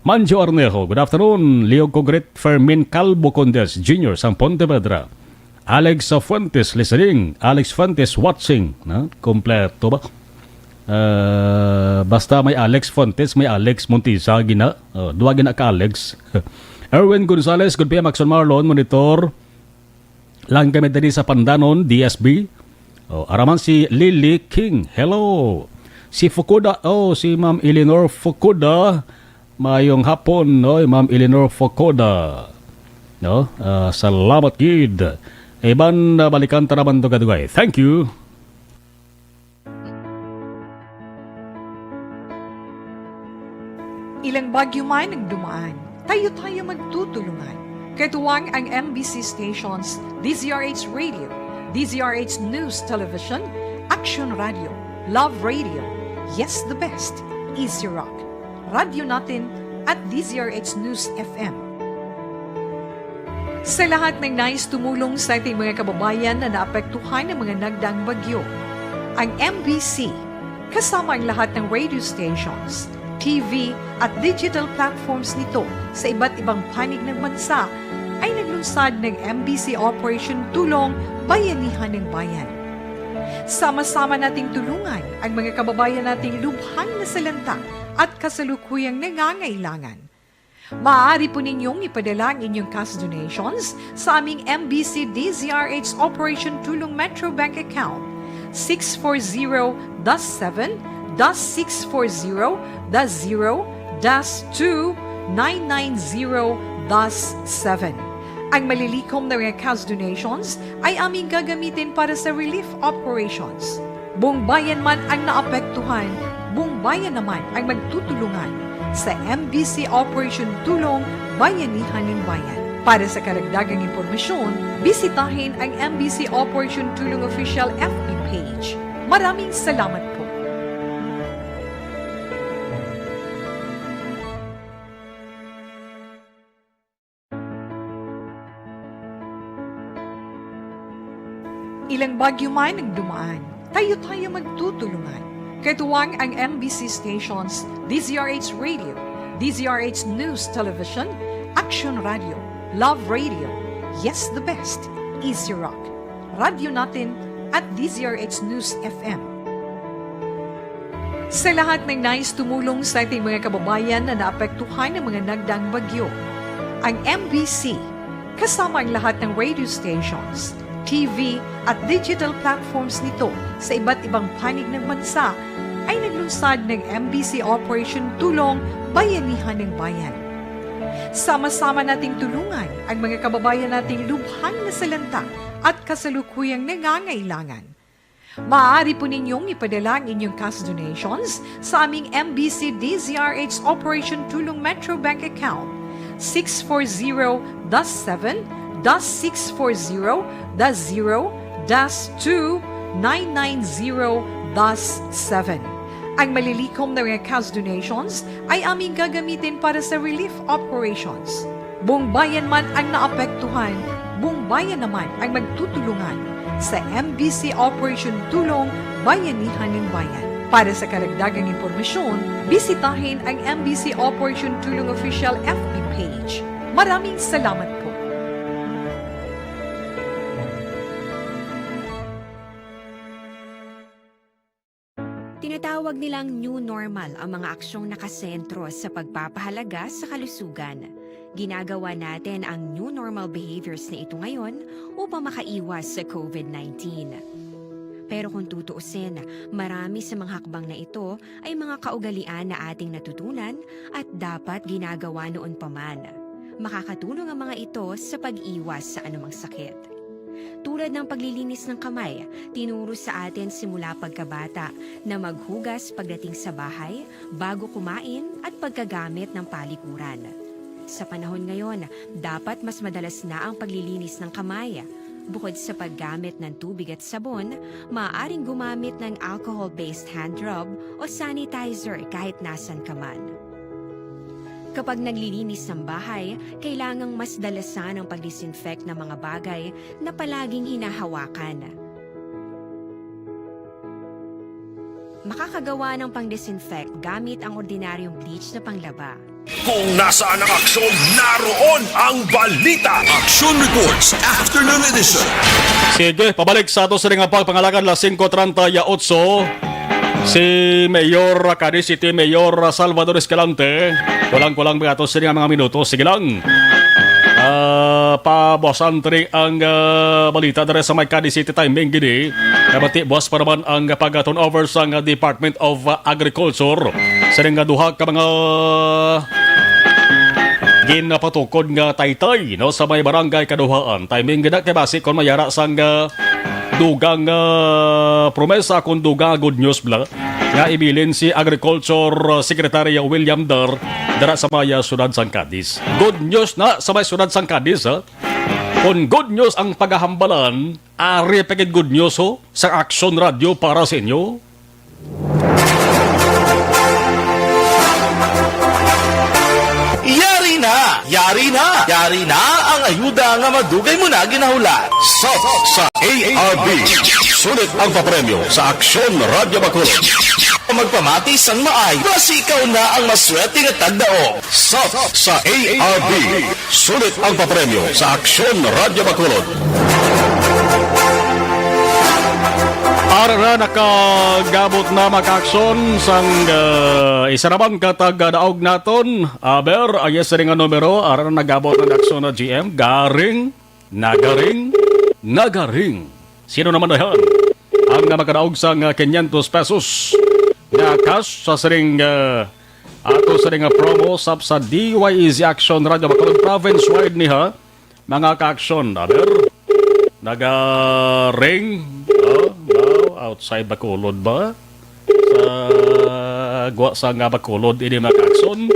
Manjo Arnejo, good afternoon. Leo Cogret Fermin Calvo Condes Jr. sang Pontevedra. Alex Fuentes listening. Alex Fuentes watching. Kompleto ba? Basta may Alex Fuentes, may Alex Montiza gina. Duwa gina ka Alex. Erwin Gonzalez, good PM Axon Marlon, monitor. Lang kami dali sa Pandanon, DSB. Araman si Lily King. Hello. Si Fukuda. Si Ma'am Eleanor Fukuda. Mayong hapon, no? Ma'am Eleanor Fukuda. No? Salamat, gid. Iban balikan taraman to kadugay. Thank you. Ilang bagyo man ang dumaan, tayo-tayo magtutulungan. Katuwang ang MBC stations, DZRH Radio, DZRH News Television, Action Radio, Love Radio, Yes the Best, Easy Rock, radyo natin at DZRH News FM. Sa lahat ng nais tumulong sa ating mga kababayan na naapektuhan ng mga nagdaang bagyo, ang MBC kasama ang lahat ng radio stations, TV at digital platforms nito sa iba't ibang panig ng bansa ay naglunsad ng MBC Operation Tulong Bayanihan ng Bayan. Sama-sama nating tulungan ang mga kababayan nating lubhang nasalanta at kasalukuyang nangangailangan. Maaari po ninyong ipadala ang inyong cash donations sa aming MBC DZRH Operation Tulong Metro Bank account 640-7-640-0-2-990-7. Ang malilikom na mga cash donations ay aming gagamitin para sa relief operations. Buong bayan man ang naapektuhan, buong bayan naman ang magtutulungan sa MBC Operation Tulong Bayanihan ng Bayan. Para sa karagdagang impormasyon, bisitahin ang MBC Operation Tulong Official FB page. Maraming salamat po. Ilang bagyo man ang dumaan, tayo magtutulungan. Katuwang ang MBC stations, DZRH Radio, DZRH News Television, Action Radio, Love Radio, Yes the Best, Easy Rock, Radio Natin at DZRH News FM. Sa lahat ng nais tumulong sa ating mga kababayan na naapektuhan ng mga nagdaang bagyo, ang MBC, kasama ang lahat ng radio stations, TV at digital platforms nito sa iba't ibang panig ng bansa ay naglunsad ng MBC Operation Tulong Bayanihan ng Bayan. Sama-sama nating tulungan ang mga kababayan nating lubhang nasalanta at kasalukuyang nangangailangan. Maaari po ninyong ipadala ang inyong cash donations sa aming MBC DZRH Operation Tulong Metro Bank account 640-7-640-0-2-990-7. Ang malilikom na mga cash donations ay aming gagamitin para sa relief operations. Buong bayan man ang naapektuhan, buong bayan naman ang magtutulungan sa MBC Operation Tulong Bayanihan ng Bayan. Para sa karagdagang impormasyon, bisitahin ang MBC Operation Tulong Official FB page. Maraming salamat po. Tinatawag nilang new normal ang mga aksyong nakasentro sa pagpapahalaga sa kalusugan. Ginagawa natin ang new normal behaviors na ito ngayon upang makaiwas sa COVID-19. Pero kung tutuusin, marami sa mga hakbang na ito ay mga kaugalian na ating natutunan at dapat ginagawa noon pa man. Makakatulong ang mga ito sa pag-iwas sa anumang sakit. Tulad ng paglilinis ng kamay, tinuro sa atin simula pagkabata na maghugas pagdating sa bahay, bago kumain at pagkagamit ng palikuran. Sa panahon ngayon, dapat mas madalas na ang paglilinis ng kamay. Bukod sa paggamit ng tubig at sabon, maaaring gumamit ng alcohol-based hand rub o sanitizer kahit nasan ka man. Kapag naglilinis ng bahay, kailangang mas dalasan ang pag-disinfect ng mga bagay na palaging hinahawakan. Makakagawa ng pang-disinfect gamit ang ordinaryong bleach na panglaba. Kung nasaan ang aksyon, naroon ang balita. Action Reports Afternoon Edition. Sige, pabalik sa ato sa ring pangalakan la 5:38. Si Mayor Cadiz City, Mayor Salvador Escalante. Kulang-kulang mga ato sa ring mga minuto. Sige lang. Pabosan tiri ang balita dari sa may Cadiz City timing gini. Kabati boss pa naman ang pag-turnover sa Department of Agriculture. Sa ring duha ka mga ginapatukod nga taytay no sa may barangay Kaduhaan. Timing gina kay basi kon mayara sang dugang promesa kun dugang good news bla nga ibilin si Agriculture Secretary William Dar dara sa maya sudad sang Cadiz. Good news na sa may sudad sang Cadiz ha. Kung good news ang paghahambalan, ari pagid good news ho sa Action Radio para sa inyo. Yari na ang ayuda nga madugay mo na ginahulat. Sa ARB. Sulit ang papremyo sa Aksyon Radio Bacolod. Magpamati sang maay, basi ikaw na ang maswerte nga tagdaog. Sa ARB, sulit ang papremyo sa Aksyon Radyo Bacolod. Para na nakagabot na makaksyon sang isa naman katag daog naton. Aber, ang yes rin nga numero, ara na nagabot na aksyon na GM. Nagaring. Sino naman na yan? Ang makadaog sang 500 pesos na cash sa sering ato sa ring promo sa DYEZ Action Radio Bacolod province-wide niha. Mga ka-aksyon, aber, nagaring outside Bacolod ba? Sa nga Bacolod, ini mga ka-aksyon.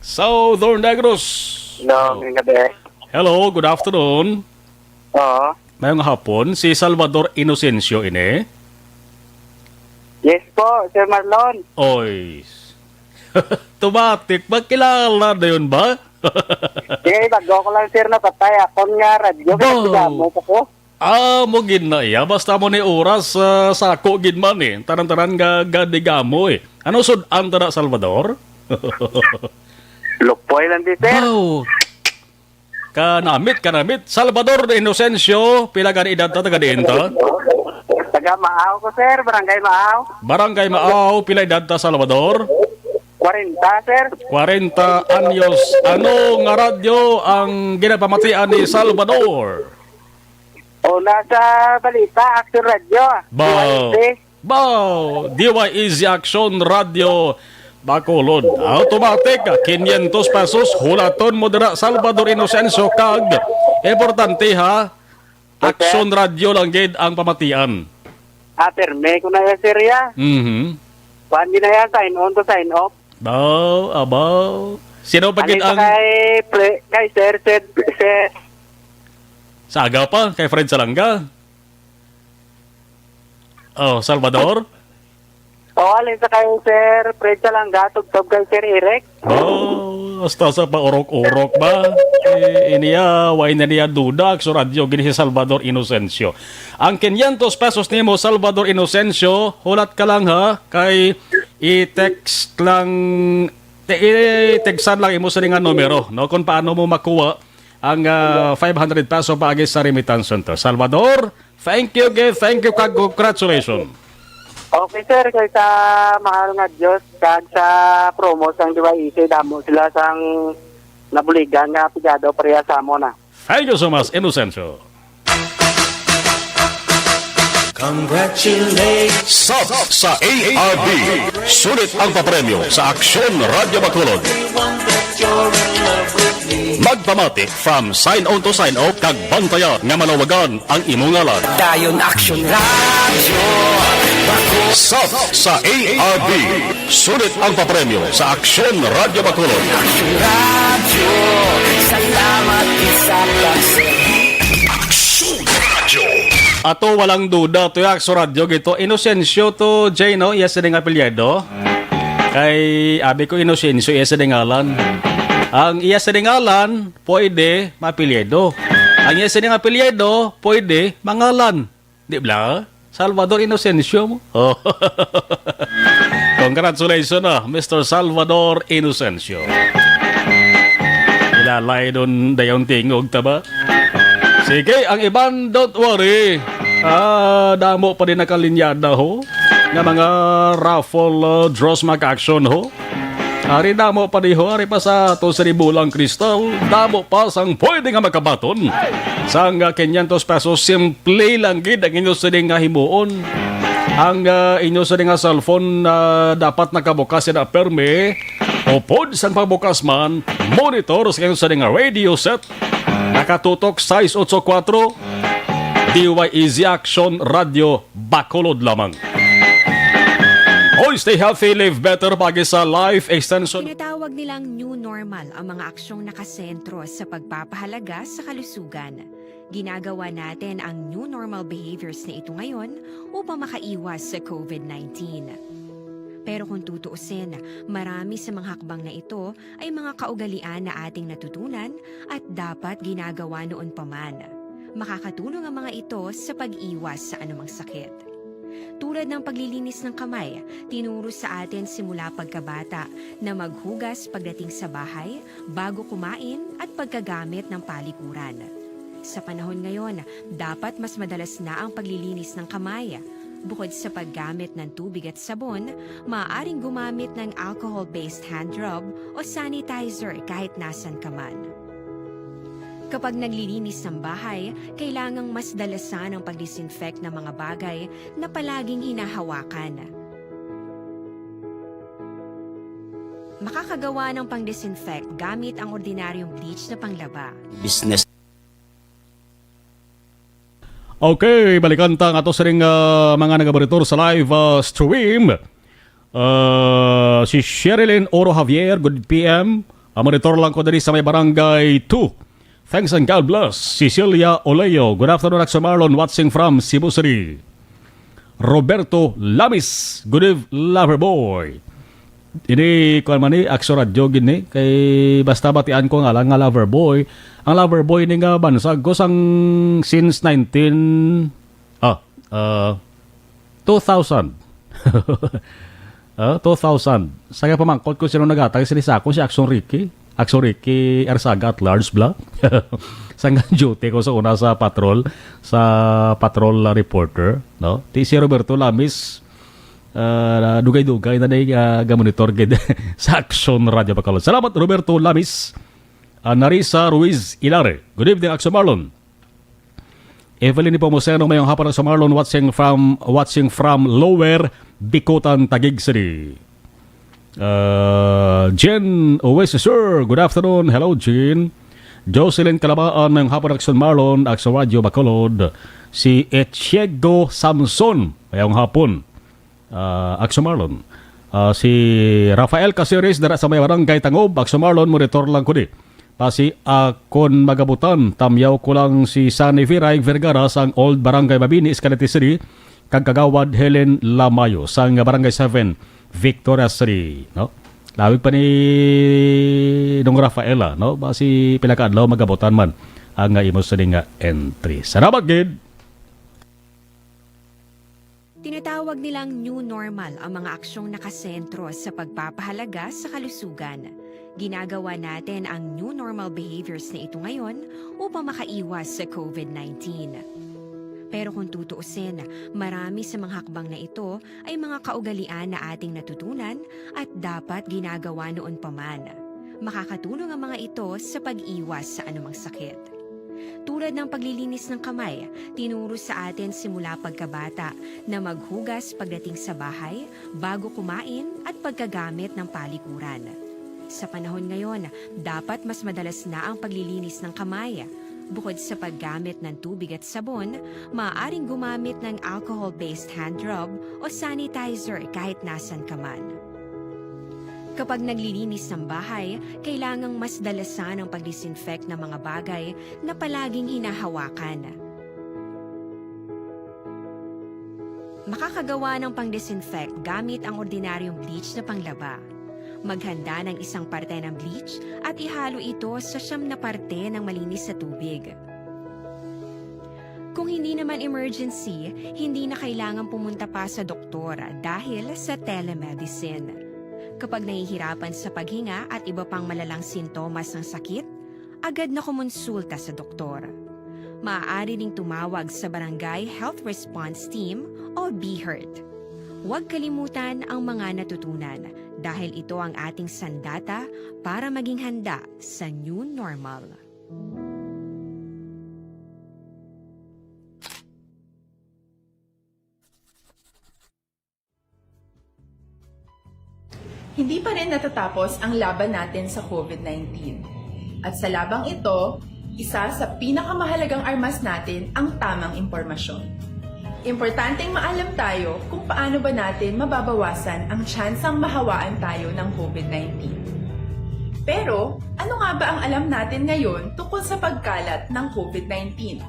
Southern Negros. No, gabi. Hello, good afternoon. Oo. Mayong hapon, si Salvador Inocencio ini. Yes po, Sir Marlon. Oy. Tumatik, magkilala na yun ba? Sige, bago ko lang, sir, napatay akon nga radyo. Kaya mo ko. Mo gin na iya. Basta mo ni oras sa ako gin man eh. Taran-taran nga gadigamo eh. Ano sud antara Salvador? Lupoy lang di, sir. Wow. Kanamit. Salvador Inocencio, pila ka edad ta taga diin ta? Taga Maaw ko, sir. Barangay Maaw. Barangay Maaw, pila edad ta Salvador? 40, sir. 40 anyos. Ano nga radyo ang ginapamatian ni Salvador? O, nasa balita, Action Radio. DYEZ Action Radio Bacolod. Automatic, 500 pesos. Hulaton mo dira Salvador Inocencio kag. Importante ha, Action Radio lang gid ang pamatian. Perme ko na yan, sir, ya. Paano na yan, sign on to sign off? Abaw. Sino pa gid ang... Kay sir, Saga pa, kay Fred Salanga. Oh, Salvador? alin sa kayo, sir, Fred Salanga, tugtog kay Sir Eric. Hasta sa paurok-urok ba? Iniya, way na niya dudak sa radyo gini si Salvador Inocencio. Ang 500 pesos nimo Salvador Inocencio, hulat ka lang ha, kay i-text lang, i-textan lang imo sa nga numero, no? Kung paano mo makuha ang 500 peso paagi sa remittance center. Salvador, thank you, congratulations. Okay, sir, kay sa mahal nga Diyos, kag sa promo sang DYEZ, damo sila sang nabuligan nga pigado pareha sa mo na. Thank you so much, Inocencio. Congratulations! Sa ARB, sulit ang papremyo sa Aksyon Radio Bacolod. Magpamati from sign on to sign off kag bantayan nga malawagan ang imong ngalan. Dayon Action Radio Bacolod. Sa ARB, sulit ang papremyo sa Aksyon Radio Bacolod. Action Radio, salamat sa Aksyon Radio. Ato walang duda to yak sa radyo gito. Inocencio to Jay, no? Yes, din nga apelyido. Kay abi ko Inocencio, yes, din ngalan. Ang iya sa ngalan, pwede mapelyido. Ang iya sa apelyido, pwede mangalan. Di ba? Salvador Inocencio mo. Oh. Congratulations na, Mr. Salvador Inocencio. Ilalay doon dayon tingog, taba? Sige, ang iban, don't worry. Damo pa din nakalinyada ho. Nga mga raffle draws mag-action ho. Ari damo pa din ho. Ari pa sa to sa ribulang kristal. Damo pa sang pwede nga makabaton. Sang 500 pesos, simple lang gid ang inyo sa nga himuon. Ang inyo sa nga cellphone dapat nakabukas na perme. O pod sang pagbukas man, monitor sa inyo sa nga radio set. Nakatutok 684 DYEZ Action Radio Bacolod lamang. Hoy, stay healthy, live better pagi sa life extension. Tinatawag nilang new normal ang mga aksyong nakasentro sa pagpapahalaga sa kalusugan. Ginagawa natin ang new normal behaviors na ito ngayon upang makaiwas sa COVID-19. Pero kung tutuusin, marami sa mga hakbang na ito ay mga kaugalian na ating natutunan at dapat ginagawa noon pa man. Makakatulong ang mga ito sa pag-iwas sa anumang sakit. Tulad ng paglilinis ng kamay, tinuro sa atin simula pagkabata na maghugas pagdating sa bahay, bago kumain at pagkagamit ng palikuran. Sa panahon ngayon, dapat mas madalas na ang paglilinis ng kamay. Bukod sa paggamit ng tubig at sabon, maaaring gumamit ng alcohol-based hand rub o sanitizer kahit nasan ka man. Kapag naglilinis ng bahay, kailangang mas dalasan ang pag-disinfect ng mga bagay na palaging hinahawakan. Makakagawa ng pang-disinfect gamit ang ordinaryong bleach na panglaba. Business. Okay, balikan ta nga to sa ring mga nagabaritor sa live stream. Si Sherilyn Oro Javier, good PM. Monitor lang ko dali sa may barangay 2. Thanks and God bless. Cecilia Oleo, good afternoon, Axel Marlon, watching from Cebu City. Roberto Lamis, good evening, lover boy. Ini kuan man ni Axel Radio gini kay basta batian ko nga lang nga lover boy. Ang lover boy ni nga bansag ko sang since 2000. 2000. Saya pamangkot ko sino nagatag sila sa ako si Axel Ricky Ersaga at large bla. Sangga duty ko sa una sa patrol reporter, no? Ti si Roberto Lamis dugay-dugay na ga-monitor gid sa Action Radio Bacolod. Salamat Roberto Lamis. Narisa Ruiz Ilare. Good evening Axel Marlon. Evelyn Pomoseno mayong hapon sa Marlon watching from Lower Bikutan, Taguig City. Jen Oasis, sir. Good afternoon. Hello, Jen. Jocelyn Calabaan, mayong hapon Axel Marlon, Axel Radio Bacolod. Si Echiego Samson, mayong hapon. Axel Marlon. Si Rafael Casiris, dara sa may barangay Tangob, Axel Marlon, monitor lang ko di. Pasi akon magabutan, tamyaw ko lang si Sunny Viray Vergara sang Old Barangay Mabini, Escalete City, kagkagawad Helen Lamayo sang Barangay 7, Victoria City, no? Lawig pa ni Dong Rafaela, no? Basi pilakaadlaw magabutan man ang imo sa nga entry. Salamat gid. Tinatawag nilang new normal ang mga aksyong nakasentro sa pagpapahalaga sa kalusugan. Ginagawa natin ang new normal behaviors na ito ngayon upang makaiwas sa COVID-19. Pero kung tutuusin, marami sa mga hakbang na ito ay mga kaugalian na ating natutunan at dapat ginagawa noon pa man. Makakatulong ang mga ito sa pag-iwas sa anumang sakit. Tulad ng paglilinis ng kamay, tinuro sa atin simula pagkabata na maghugas pagdating sa bahay, bago kumain at pagkagamit ng palikuran. Sa panahon ngayon, dapat mas madalas na ang paglilinis ng kamay. Bukod sa paggamit ng tubig at sabon, maaaring gumamit ng alcohol-based hand rub o sanitizer kahit nasan ka man. Kapag naglilinis ng bahay, kailangang mas dalasan ang pag-disinfect ng mga bagay na palaging hinahawakan. Makakagawa ng pang-disinfect gamit ang ordinaryong bleach na panglaba. Maghanda ng isang parte ng bleach at ihalo ito sa 9 na parte ng malinis na tubig. Kung hindi naman emergency, hindi na kailangan pumunta pa sa doktor dahil sa telemedicine. Kapag nahihirapan sa paghinga at iba pang malalang sintomas ng sakit, agad na kumonsulta sa doktor. Maaari ding tumawag sa Barangay Health Response Team o BHERT. Huwag kalimutan ang mga natutunan dahil ito ang ating sandata para maging handa sa new normal. Hindi pa rin natatapos ang laban natin sa COVID-19. At sa labang ito, isa sa pinakamahalagang armas natin ang tamang impormasyon. Importanteng maalam tayo kung paano ba natin mababawasan ang tsansang mahawaan tayo ng COVID-19. Pero, ano nga ba ang alam natin ngayon tungkol sa pagkalat ng COVID-19?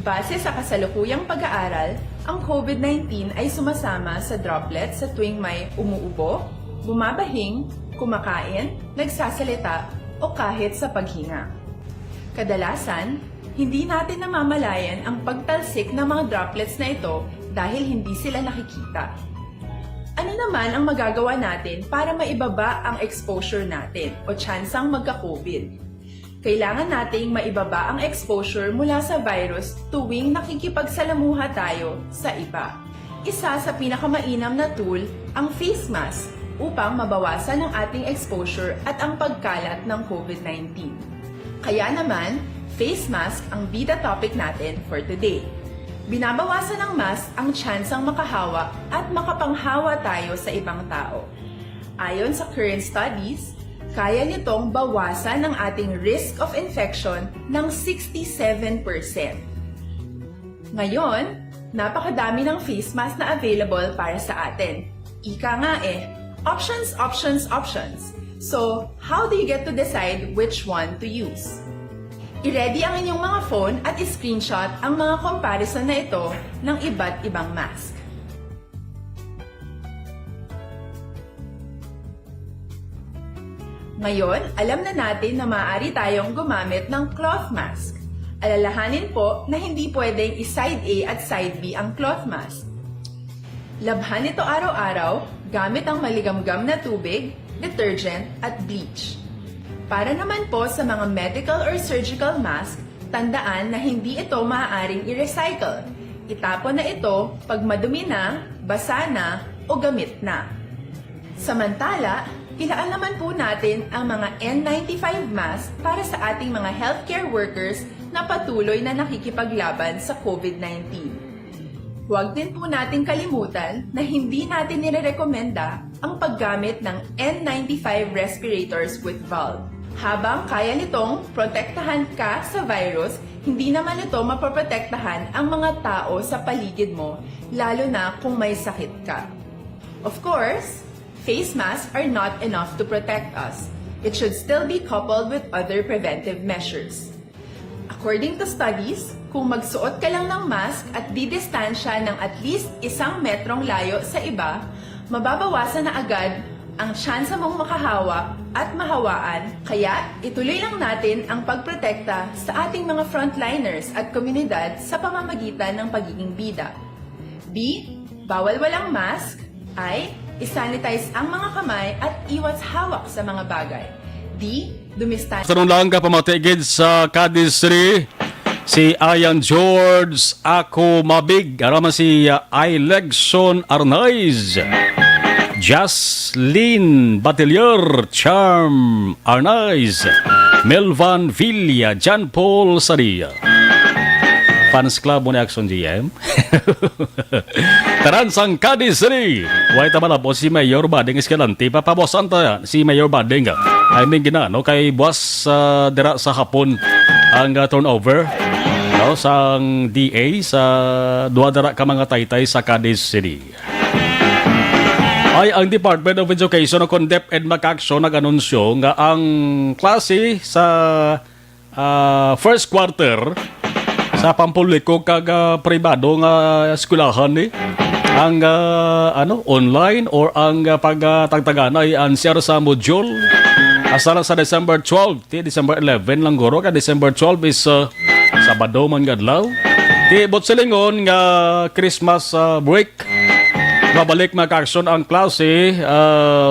Base sa kasalukuyang pag-aaral, ang COVID-19 ay sumasama sa droplets sa tuwing may umuubo, bumabahing, kumakain, nagsasalita, o kahit sa paghinga. Kadalasan, hindi natin namamalayan ang pagtalsik ng mga droplets na ito dahil hindi sila nakikita. Ano naman ang magagawa natin para maibaba ang exposure natin o tsansang magka-COVID? Kailangan nating maibaba ang exposure mula sa virus tuwing nakikipagsalamuha tayo sa iba. Isa sa pinakamainam na tool ang face mask upang mabawasan ang ating exposure at ang pagkalat ng COVID-19. Kaya naman, face mask ang bida topic natin for today. Binabawasan ng mask ang tsansang makahawa at makapanghawa tayo sa ibang tao. Ayon sa current studies, kaya nitong bawasan ang ating risk of infection ng 67%. Ngayon, napakadami ng face mask na available para sa atin. Ika nga options, options, options. So, how do you get to decide which one to use? I-ready ang inyong mga phone at i-screenshot ang mga comparison na ito ng iba't ibang mask. Ngayon, alam na natin na maaari tayong gumamit ng cloth mask. Alalahanin po na hindi pwedeng i-side A at side B ang cloth mask. Labhan ito araw-araw gamit ang maligamgam na tubig, detergent at bleach. Para naman po sa mga medical or surgical mask, tandaan na hindi ito maaaring i-recycle. Itapon na ito pag madumi na, basa na o gamit na. Samantala, ilaan naman po natin ang mga N95 mask para sa ating mga healthcare workers na patuloy na nakikipaglaban sa COVID-19. Huwag din po natin kalimutan na hindi natin nirerekomenda ang paggamit ng N95 respirators with valve. Habang kaya nitong protektahan ka sa virus, hindi naman ito mapoprotektahan ang mga tao sa paligid mo, lalo na kung may sakit ka. Of course, face masks are not enough to protect us. It should still be coupled with other preventive measures. According to studies, kung magsuot ka lang ng mask at didistansya ng at least 1 metrong layo sa iba, mababawasan na agad ang tsansa mong makahawa at mahawaan. Kaya ituloy lang natin ang pagprotekta sa ating mga frontliners at komunidad sa pamamagitan ng pagiging bida. B. Bawal walang mask. I. Isanitize ang mga kamay at iwas hawak sa mga bagay. D. Dumistansya. Tanong lang ka pamatigid sa Cadiz City. Si Ayan George Ako Mabig. Araman si Ilegson Arnaiz. Jaslyn Batelier, Charm Arnaiz, Melvan Villa, John Paul Saria. Fans Club mo ni Action GM. Taransang Cadiz City. Huwag tamala po si Mayor Bading Escalante. Papabosan ta si Mayor Bading. I mean ginano kay buwas dira sa hapon ang turnover no, sa DA sa duwa dara ka mga taytay sa Cadiz City. Ay ang Department of Education o DepEd Macaction nag-anunsyo nga ang klase sa first quarter sa pampubliko kag pribado nga eskwelahan ang online or ang pagtagtagan ay answer sa module asa sa December 12 ti December 11 lang guro ka December 12 is Sabado man gadlaw ti botselingon nga Christmas break. Mabalik mag-action ang klase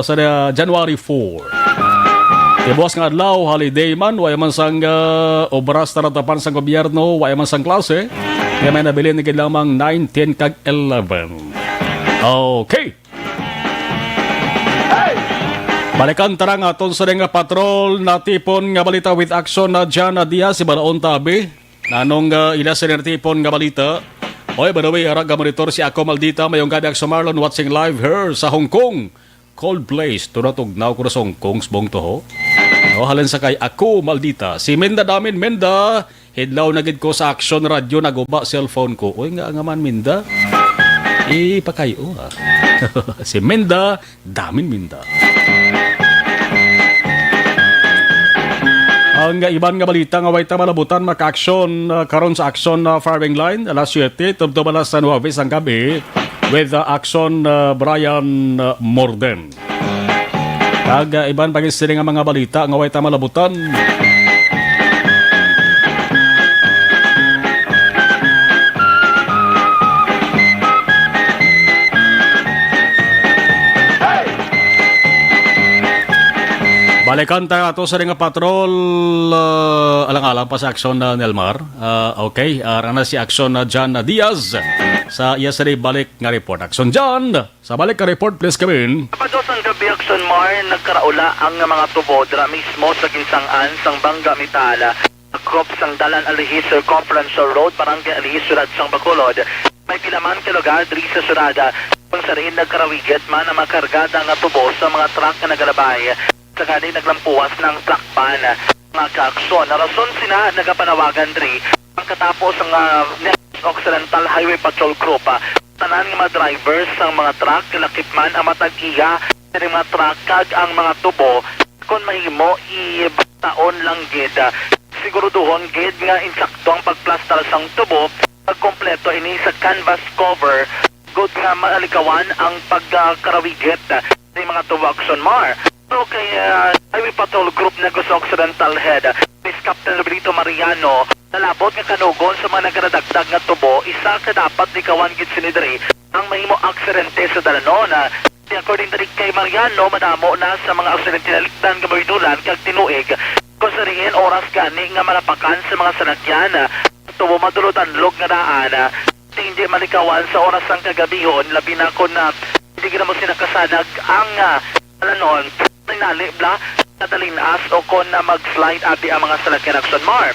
sa January 4. Tibuas nga adlaw, holiday man, waya man sang obras taratapan sa gobyerno, waya man sang klase. Kaya may nabili ni lamang 9, 10 kag 11. Okay. Balikan tarang aton sa nga patrol na tipon nga balita with action na Jana Diaz si Balaon Tabi. Nanong ila sa tipon nga balita. Oy, by the way, arag monitor si Ako Maldita, mayong gabi sa Marlon watching live here sa Hong Kong. Cold place, tunatugnaw ko na sa Hong Kong, sbong toho. O, halin sa kay Ako Maldita. Si Menda Damin, Menda, hidlaw na gid ko sa Action Radio, naguba cellphone ko. Oy, nga man, Menda. Ipakayo, si Menda Damin, Menda. Ang iban nga balita nga way malabutan maka-action karon sa action firing line alas 7 tubto balas sa Nueves ang gabi with action Brian Morden. Kag iban pagistiri nga mga balita nga way malabutan. Balikan tayo ato sa nga patrol alang-alang pa sa aksyon na Nelmar. Okay, rana si aksyon na John Diaz sa iya sa balik nga report. Aksyon John, sa balik nga report please come in. Padosan gabi Action Mar, nagkaraula ang mga tubo dra mismo sa ginsangan sang Bangga Mitala. Krop sang Dalan Alihis Circumference Road, Barangay Alihis, Surad sang Bacolod. May pilaman ka lugar diri sa Surada kung sa rin nagkarawigit man na makargada nga tubo sa mga truck na nagalabay. Sa gani naglampuas ng truck pan mga kaaksyon. Rason sina nagapanawagan diri ang katapos ang Occidental Highway Patrol Group. Tanan nga mga drivers ang mga truck kilakipman ang matag-iya sa mga truck kag ang mga tubo kung mahimo ibataon lang gid. Siguraduhon gid nga insakto ang pagplastar sang tubo pagkompleto ini sa canvas cover good nga maalikawan ang pagkarawigit sa mga tubo Action Mar. So kay Highway Patrol Group Negros Occidental Head Miss Captain Roberto Mariano nalabot nga kanugon sa mga nagradagdag nga tubo isa ka dapat likawan gid sinidri ang mahimo aksidente sa dalanon. According to kay Mariano madamo na sa mga aksidente na likdan nga mabidulan kag tinuig kung sa rin oras gani nga malapakan sa mga sanakyan tubo madulutanlog nga daan hindi malikawan sa oras ng kagabihon labi na kung hindi na mo sinakasanag ang alanon nalibla natalinas o kung mag-slide abi ang mga salakyan Action Mar.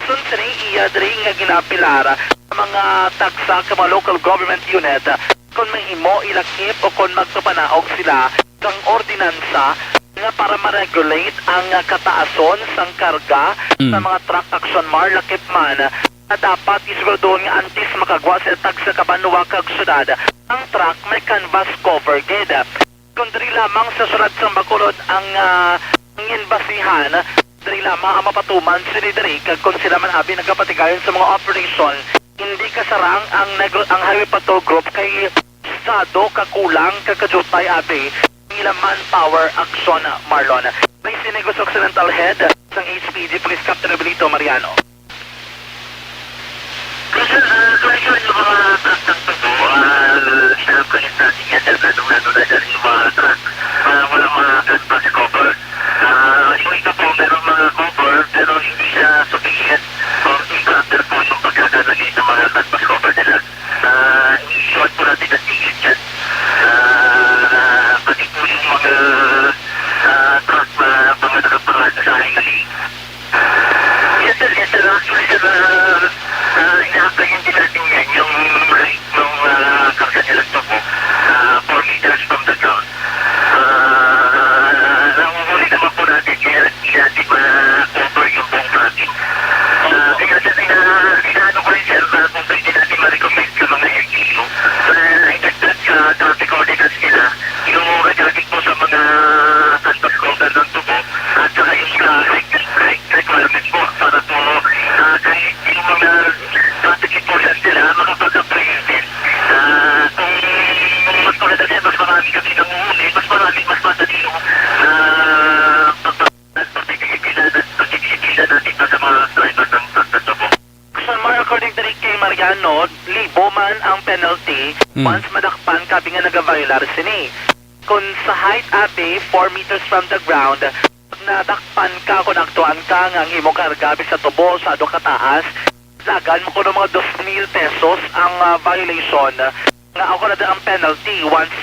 Sun sa iya diri nga ginapilara sa mga tagsa ka mga local government unit kung mahimo ilakip o kung magpapanaog sila ng ordinansa nga para ma-regulate ang kataason sang karga sa mga truck Action Mar lakip man na dapat isiguraduhin nga antes makagwa sa tagsa kabanwa kag syudad ang truck may canvas cover gid. Kung diri lamang sa Surad sang Bacolod ang inbasihan, diri lamang ang mapatuman sinidiri kag kung sila man abi nagapatigayon sa mga operation, hindi kasarang ang Highway Patrol Group kay sado kakulang kakajutay abi ilang manpower action Marlon. May Negros Occidental Head sang HPG Police Captain Roberto Mariano. Kasi yung mga truck ng tubo, sinap ka yung natin yan dahil nadungano na dyan yung mga truck. Walang mga canvas cover. Yung ito po meron mga cover pero hindi siya sufficient or instructor po yung pagkakalagay ng mga canvas cover nila. Isuot po natin ang tingin dyan. Pati po yung mga truck na mga nakaparada sa highway. Yes sir, actually sir, inaakayin din natin yan yung rate ng karga nilang tubo 4 meters from the ground. Nangungulit naman po natin kaya hindi natin ma-cover yung buong traffic. Kaya sa inaano ko rin sir kung pwede natin ma-recommend sa mga LGU i-dagdag sa traffic ordinance nila yung regarding po sa mga canvas cover ng tubo at saka yung requirements po para po kahit yung mga traffic enforcers nila makapag-appraise din. Kung mas maganda din, mas marami kami nanguhuli, mas madali yung pagtitipila natin sa mga drivers ng tubo. According to kay Mariano, libo man ang penalty once madakpan kabi nga nag-violar sini. Kung sa height abi 4 meters from the ground, nadakpan ka kung aktuan ka nga ang imo karga sa tubo sa ado kataas, lagan mo ko ng mga 2,000 pesos ang violation nga ako na ang penalty once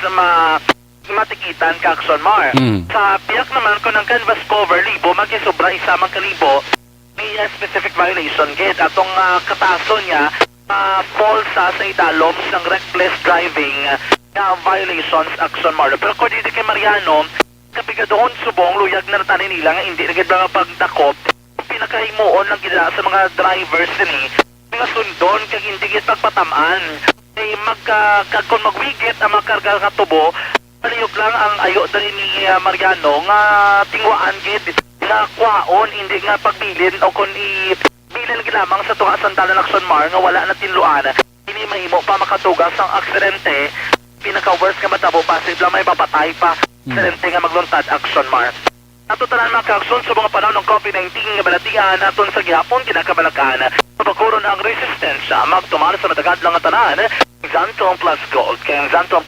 matikitan ka Action Mar. Sa piyak naman ko ng canvas cover libo magkisobra isa man kalibo may specific violation gid atong kataason niya fall sa idalom ng reckless driving violations Action Mar. Pero according kay Mariano kapag doon subong luyag na natanin nila nga hindi nagid mga pagdakop pinakahimuon lang gila sa mga drivers ni mga sundon kag hindi gid pagpatamaan ay kung magwigit ang mga karga nga tubo paliyog lang ang ayo dali ni Mariano nga tingwaan gid nga kwaon hindi nga pagbilin o kung ibilin lamang sa tunga sandalan Action Mar nga wala na tinluan hindi mahimo pa makatugas ang aksidente pinaka-worst nga matabo pasig lang may papatay pa aksidente nga magluntad Action Mar. Natutanan mga ka-aksyon sa mga panahon ng COVID-19 nga balatian aton sa gihapon kinakabalakan mapakuron ang resistensya magtumar sa matagad lang nga tanan Xantong Plus Gold kay Xantong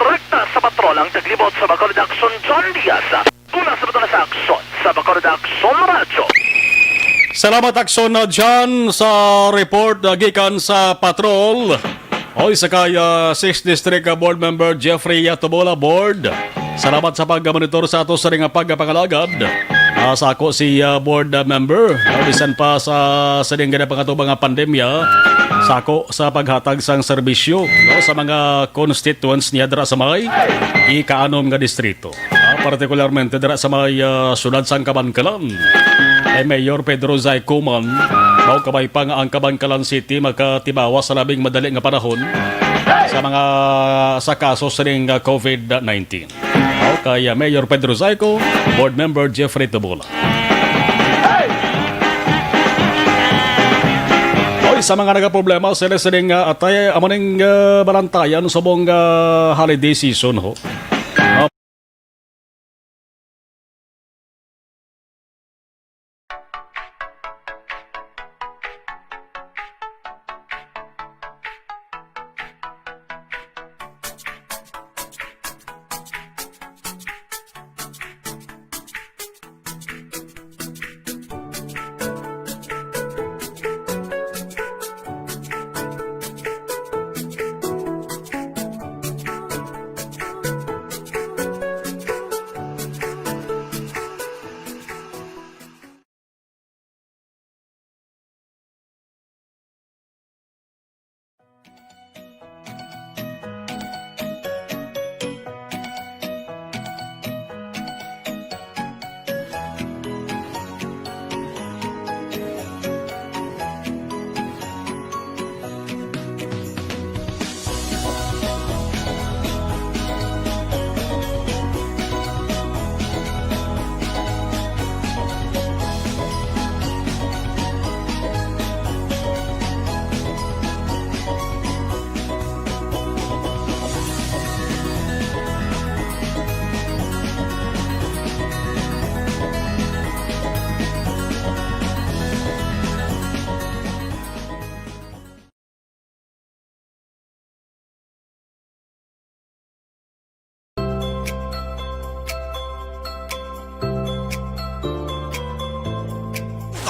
rekta sa patrolang taglibot sa Bacolod Action John Diaz. Una sa na sa aksyon sa Bacolod Action Radyo. Salamat Aksyon na dyan sa report gikan sa patrol. Oy, sakay 6th District Board Member Jeffrey Tobola Board. Salamat sa pag-monitor sa ato sa ring pagpangalagad. Sa ako si board member. Bisan pa sa ring pangatubang pandemya. Sa ako sa paghatag sang serbisyo sa mga constituents niya dira sa may ikaanom nga distrito. Partikularmente dira sa may syudad sang Kabankalan. Mayor Pedro Zay Cuman, mao kabay pa nga ang Kabankalan City makatibawas sa labing madali nga panahon sa kaso sa ring COVID-19. Kay Mayor Pedro Zayco, Board Member Jeffrey Tobola. Oy, sa mga nagaproblema sila sa ring atay amoning balantayan sa buong holiday season ho.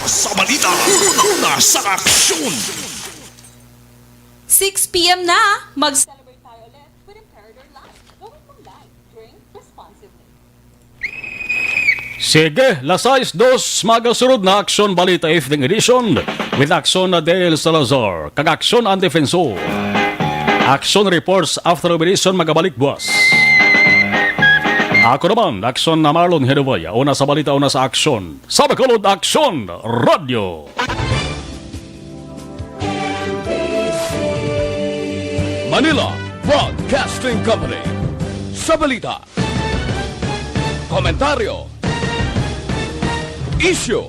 Sa balita, una sa aksyon. 6 p.m. na, mag-celebrate tayo ulit with Imperator Live. Gawin mong live, drink responsibly. Sige, lasais dos magasunod na Aksyon Balita Evening Edition with Aksyon Dale Salazar, kag Aksyon ang Defensor. Aksyon Reports after edition magabalik buwas. Ako naman, Aksyon na Marlon Hedovaya, una sa balita, una sa aksyon. Sa Bacolod Aksyon Radio. Manila Broadcasting Company. Sa balita, komentaryo, issue,